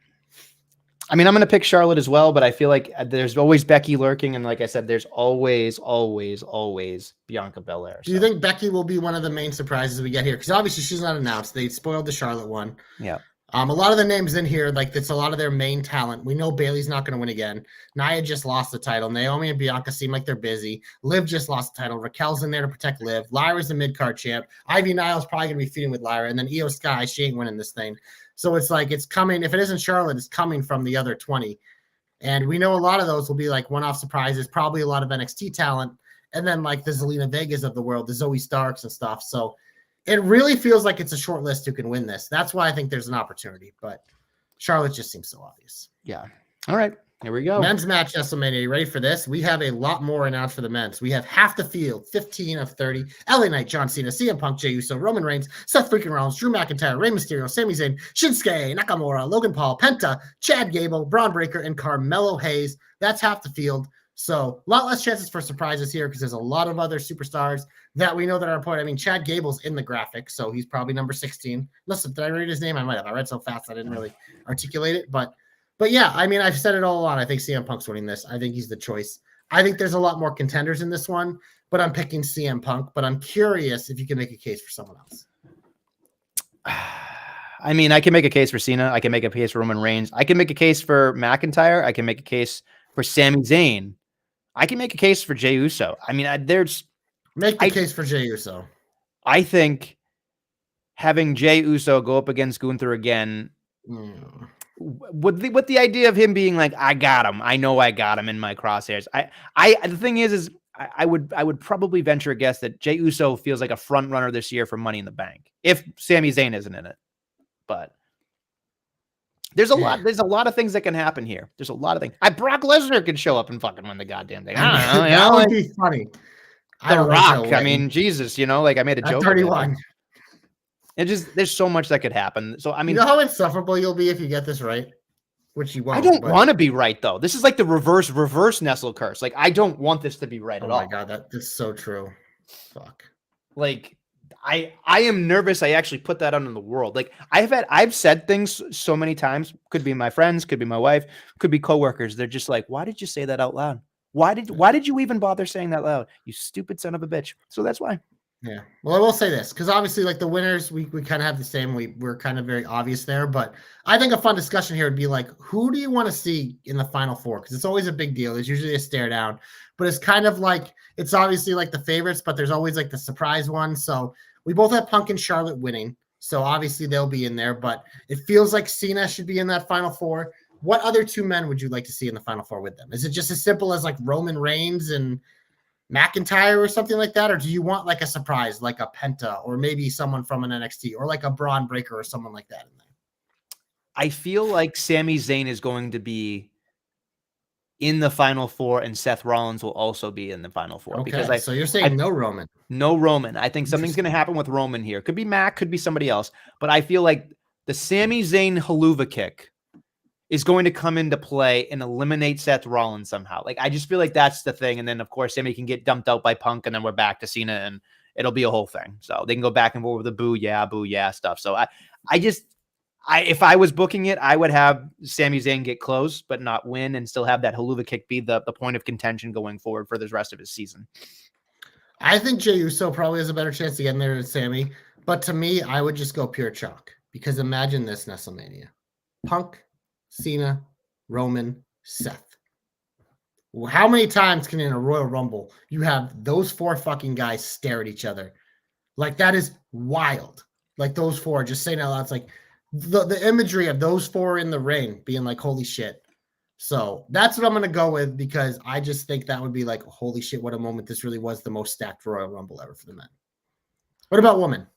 I mean, I'm going to pick Charlotte as well, but I feel like there's always Becky lurking. And like I said, there's always Bianca Belair. Do you think Becky will be one of the main surprises we get here? Because obviously she's not announced. They spoiled the Charlotte one. Yeah. A lot of the names in here, like it's a lot of their main talent. We know Bayley's not going to win again. Nia just lost the title. Naomi and Bianca seem like they're busy. Liv just lost the title. Raquel's in there to protect Liv. Lyra's the mid-card champ. Ivy Nile's probably going to be feuding with Lyra. And then Io Sky, she ain't winning this thing. So it's like it's coming. If it isn't Charlotte, it's coming from the other 20. And we know a lot of those will be like one-off surprises, probably a lot of NXT talent. And then like the Zelina Vegas of the world, the Zoe Starks and stuff. So it really feels like it's a short list who can win this. That's why I think there's an opportunity. But Charlotte just seems so obvious. Yeah. All right. Here we go. Men's match, Nestlemania. You ready for this? We have a lot more announced for the men's. We have half the field, 15 of 30. LA Knight, John Cena, CM Punk, Jey Uso, Roman Reigns, Seth freaking Rollins, Drew McIntyre, Rey Mysterio, Sami Zayn, Shinsuke Nakamura, Logan Paul, Penta, Chad Gable, Braun Breaker, and Carmelo Hayes. That's half the field. So a lot less chances for surprises here because there's a lot of other superstars that we know that are important. I mean, Chad Gable's in the graphic, so he's probably number 16. Listen, did I read his name? I might have. I read so fast I didn't really articulate it. But yeah, I mean, I've said it all along. I think CM Punk's winning this. I think he's the choice. I think there's a lot more contenders in this one, but I'm picking CM Punk. But I'm curious if you can make a case for someone else. I mean, I can make a case for Cena. I can make a case for Roman Reigns. I can make a case for McIntyre. I can make a case for Sami Zayn. I can make a case for Jey Uso. I mean, Make the case for Jey Uso. I think having Jey Uso go up against Gunther again, with the idea of him being like, I got him. I know I got him in my crosshairs. The thing is I would probably venture a guess that Jey Uso feels like a front runner this year for Money in the Bank if Sami Zayn isn't in it. But there's a lot of things that can happen here. There's a lot of things. Brock Lesnar could show up and fucking win the goddamn thing. I don't know. That would be funny. The Rock. I mean, Jesus, like I made a joke. 31. There's so much that could happen. So I mean, you know how insufferable you'll be if you get this right, which you won't. I don't want to be right though. This is like the reverse Nestle curse. Like I don't want this to be right at all. Oh my god, that is so true. Fuck. Like I am nervous. I actually put that out in the world. Like I've said things so many times. Could be my friends, could be my wife, could be coworkers. They're just like, why did you say that out loud? Why did you even bother saying that loud? You stupid son of a bitch. So that's why. Yeah. Well, I will say this because obviously, like the winners, we kind of have the same. We're kind of very obvious there, but I think a fun discussion here would be like, who do you want to see in the final four? Because it's always a big deal. There's usually a stare down, but it's kind of like it's obviously like the favorites, but there's always like the surprise one. So we both have Punk and Charlotte winning, so obviously they'll be in there. But it feels like Cena should be in that final four. What other two men would you like to see in the final four with them? Is it just as simple as like Roman Reigns and McIntyre or something like that? Or do you want like a surprise, like a Penta or maybe someone from an NXT or like a Braun Breaker or someone like that in there? I feel like Sami Zayn is going to be in the final four and Seth Rollins will also be in the final four. Okay, because so you're saying no Roman. No Roman. I think something's going to happen with Roman here. Could be Mac, could be somebody else. But I feel like the Sami Zayn haluva kick is going to come into play and eliminate Seth Rollins somehow. Like, I just feel like that's the thing. And then, of course, Sami can get dumped out by Punk, and then we're back to Cena, and it'll be a whole thing. So they can go back and forth with the boo yeah stuff. So if I was booking it, I would have Sami Zayn get close, but not win, and still have that haluva kick be the point of contention going forward for the rest of his season. I think Jey Uso probably has a better chance to get in there than Sami. But to me, I would just go pure chalk. Because imagine this, Nestlemania. Punk, Cena, Roman, Seth. How many times can in a Royal Rumble you have those four fucking guys stare at each other? Like, that is wild. Like, those four just saying out loud, it's like, the imagery of those four in the ring being like, holy shit. So that's what I'm going to go with because I just think that would be like, holy shit, what a moment. This really was the most stacked Royal Rumble ever for the men. What about women?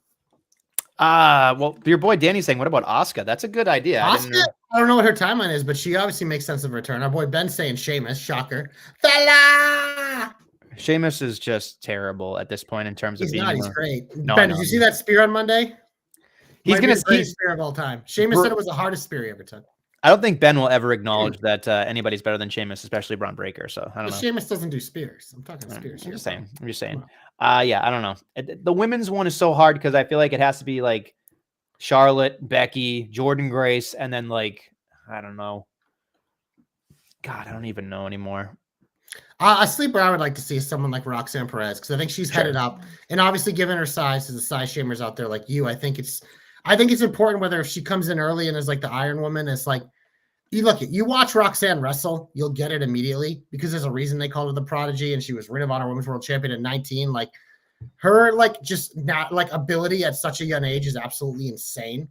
Well, your boy Danny's saying, what about Asuka? That's a good idea. Asuka, I don't know what her timeline is, but she obviously makes sense of her return. Our boy Ben's saying Sheamus, shocker. Fella! Sheamus is just terrible at this point in terms of being. He's great. No, Ben, did you see that spear on Monday? He's going to see the spear of all time. Sheamus said it was the hardest spear he ever took. I don't think Ben will ever acknowledge that anybody's better than Sheamus, especially Braun Breaker. So I don't know. Sheamus doesn't do spears. I'm talking spears. I'm just saying. Yeah, I don't know. The women's one is so hard because I feel like it has to be like Charlotte, Becky, Jordan Grace, and then like, I don't know. God, I don't even know anymore. A sleeper I would like to see is someone like Roxanne Perez because I think she's headed up, and obviously given her size, to the size shamers out there like you, I think it's important whether if she comes in early and is like the Iron Woman, it's like you watch Roxanne wrestle, you'll get it immediately because there's a reason they called her the Prodigy, and she was Ring of Honor Women's World Champion at 19. Like her, like just not like ability at such a young age is absolutely insane.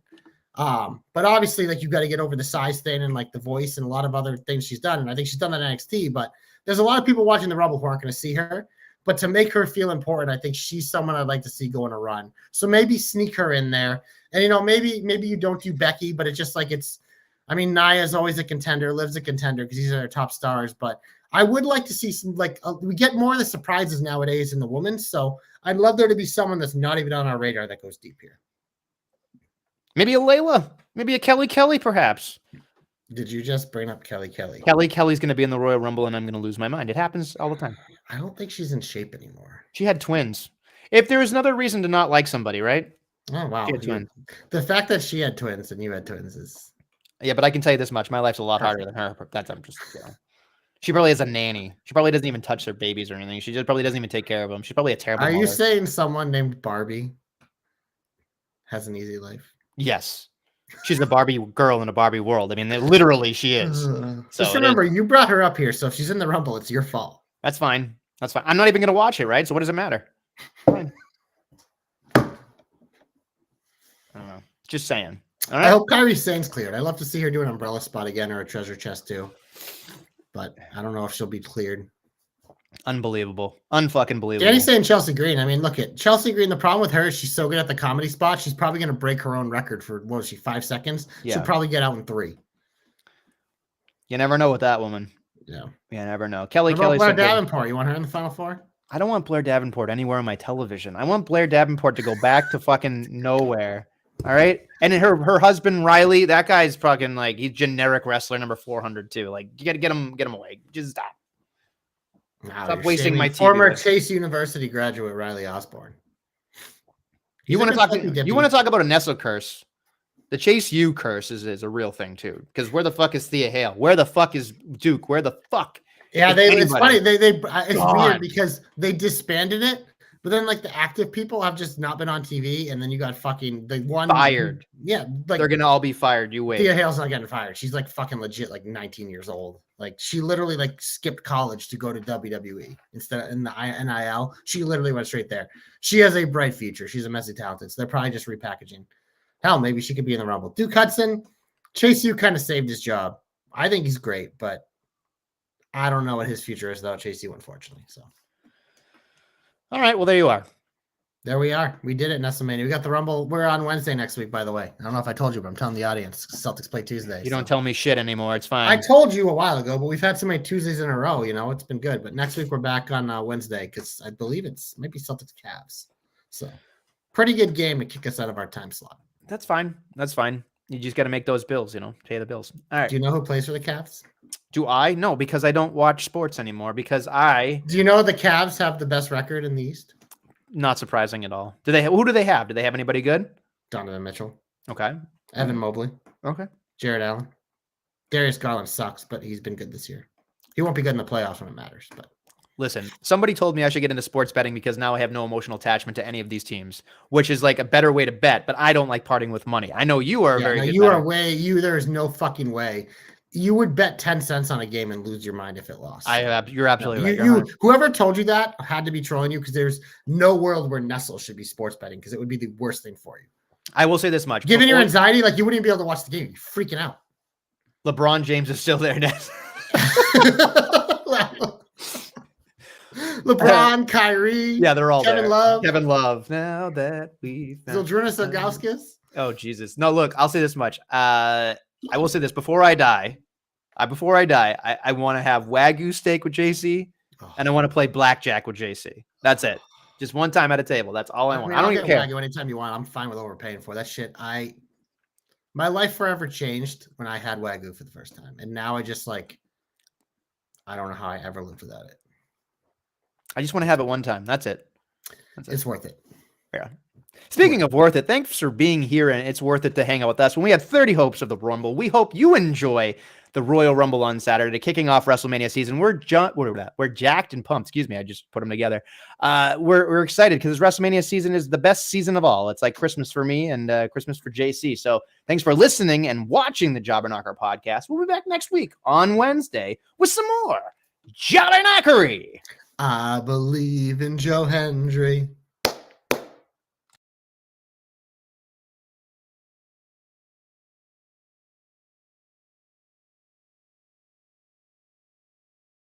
But obviously, like you've got to get over the size thing and like the voice and a lot of other things she's done, and I think she's done that in NXT, but. There's a lot of people watching the Rumble who aren't going to see her, but to make her feel important, I think she's someone I'd like to see go on a run. So maybe sneak her in there, and maybe you don't do Becky, but it's just like Nia's always a contender, Liv's a contender because these are their top stars. But I would like to see some we get more of the surprises nowadays in the women, so I'd love there to be someone that's not even on our radar that goes deep here. Maybe a Layla, maybe a Kelly, perhaps. Did you just bring up Kelly? Kelly's going to be in the Royal Rumble, and I'm going to lose my mind. It happens all the time. I don't think she's in shape anymore. She had twins. If there was another reason to not like somebody, right? Oh, wow. The fact that she had twins and you had twins is... Yeah, but I can tell you this much. My life's a lot harder than her. She probably has a nanny. She probably doesn't even touch their babies or anything. She just probably doesn't even take care of them. She's probably a terrible mother. You saying someone named Barbie has an easy life? Yes. She's a Barbie girl in a Barbie world. I mean, literally she is. Just remember, you brought her up here, so if she's in the Rumble, it's your fault. That's fine. I'm not even going to watch it, right? So what does it matter? Fine. I don't know. Just saying. All right? I hope Kairi Sane's cleared. I'd love to see her do an umbrella spot again or a treasure chest too. But I don't know if she'll be cleared. Unbelievable. Unfucking believable. Danny's saying Chelsea Green. I mean, look at Chelsea Green. The problem with her is she's so good at the comedy spot. She's probably going to break her own record for, 5 seconds? Yeah. She'll probably get out in 3. You never know with that woman. Yeah. You never know. Kelly. Blair Davenport. You want her in the Final Four? I don't want Blair Davenport anywhere on my television. I want Blair Davenport to go back to fucking nowhere. All right. And her husband, Riley, that guy's fucking like, he's generic wrestler number 400 too. Like, you got to get him away. Just stop. Stop wasting my TV. Former Chase University graduate Riley Osborne. You want to talk about a Nestle curse? The Chase U curse is a real thing too. Because where the fuck is Thea Hale? Where the fuck is Duke? Where the fuck? Yeah, it's funny. It's weird because they disbanded it, but then like the active people have just not been on TV, and then you got fucking the one fired. Yeah, like they're gonna all be fired. You wait. Thea Hale's not getting fired. She's like fucking legit, like 19 years old. Like she literally like skipped college to go to WWE instead of in the NIL. She literally went straight there. She has a bright future. She's immensely talented. So they're probably just repackaging. Hell, maybe she could be in the Rumble. Duke Hudson, Chase U kind of saved his job. I think he's great, but I don't know what his future is without Chase U, unfortunately. So, all right, well there you are. There we are. We did it, Nestlemania. We got the Rumble. We're on Wednesday next week, by the way. I don't know if I told you, but I'm telling the audience. Celtics play Tuesday. You don't tell me shit anymore. It's fine. I told you a while ago, but we've had so many Tuesdays in a row. It's been good. But next week we're back on Wednesday because I believe it's maybe Celtics Cavs. So pretty good game to kick us out of our time slot. That's fine. That's fine. You just got to make those bills, pay the bills. All right. Do you know who plays for the Cavs? Do I? No, because I don't watch sports anymore. Do you know the Cavs have the best record in the East? Not surprising at all. Who do they have? Do they have anybody good? Donovan Mitchell. Okay. Evan Mobley. Okay. Jared Allen. Darius Garland sucks, but he's been good this year. He won't be good in the playoffs when it matters. But listen, somebody told me I should get into sports betting because now I have no emotional attachment to any of these teams, which is like a better way to bet. But I don't like parting with money. I know you are very good. There is no fucking way. You would bet 10 cents on a game and lose your mind if it lost. You're absolutely right. Whoever told you that had to be trolling you because there's no world where Nestle should be sports betting because it would be the worst thing for you. I will say this much. Given your anxiety, like you wouldn't even be able to watch the game. You're freaking out. LeBron James is still there, Ness. LeBron, Kyrie. Yeah, they're all Kevin there. Love. Kevin Love. Now that we've Zildjiūnas Ilgauskas. Oh, Jesus. No, look, I'll say this much. I will say this before I die. I want to have Wagyu steak with JC, and I want to play blackjack with JC. That's it. Just one time at a table. That's all I want. I don't even care. Wagyu anytime you want. I'm fine with overpaying for that shit. My life forever changed when I had Wagyu for the first time, and now I just like, I don't know how I ever lived without it. I just want to have it one time. That's it. It's worth it. Yeah. Speaking of worth it, thanks for being here, and it's worth it to hang out with us. When we had 30 hopes of the Rumble, we hope you enjoy the Royal Rumble on Saturday, kicking off WrestleMania season. We're jacked and pumped. Excuse me, I just put them together. We're excited because WrestleMania season is the best season of all. It's like Christmas for me and Christmas for JC. So thanks for listening and watching the Jobber Knocker podcast. We'll be back next week on Wednesday with some more Jobber Knockery. I believe in Joe Hendry.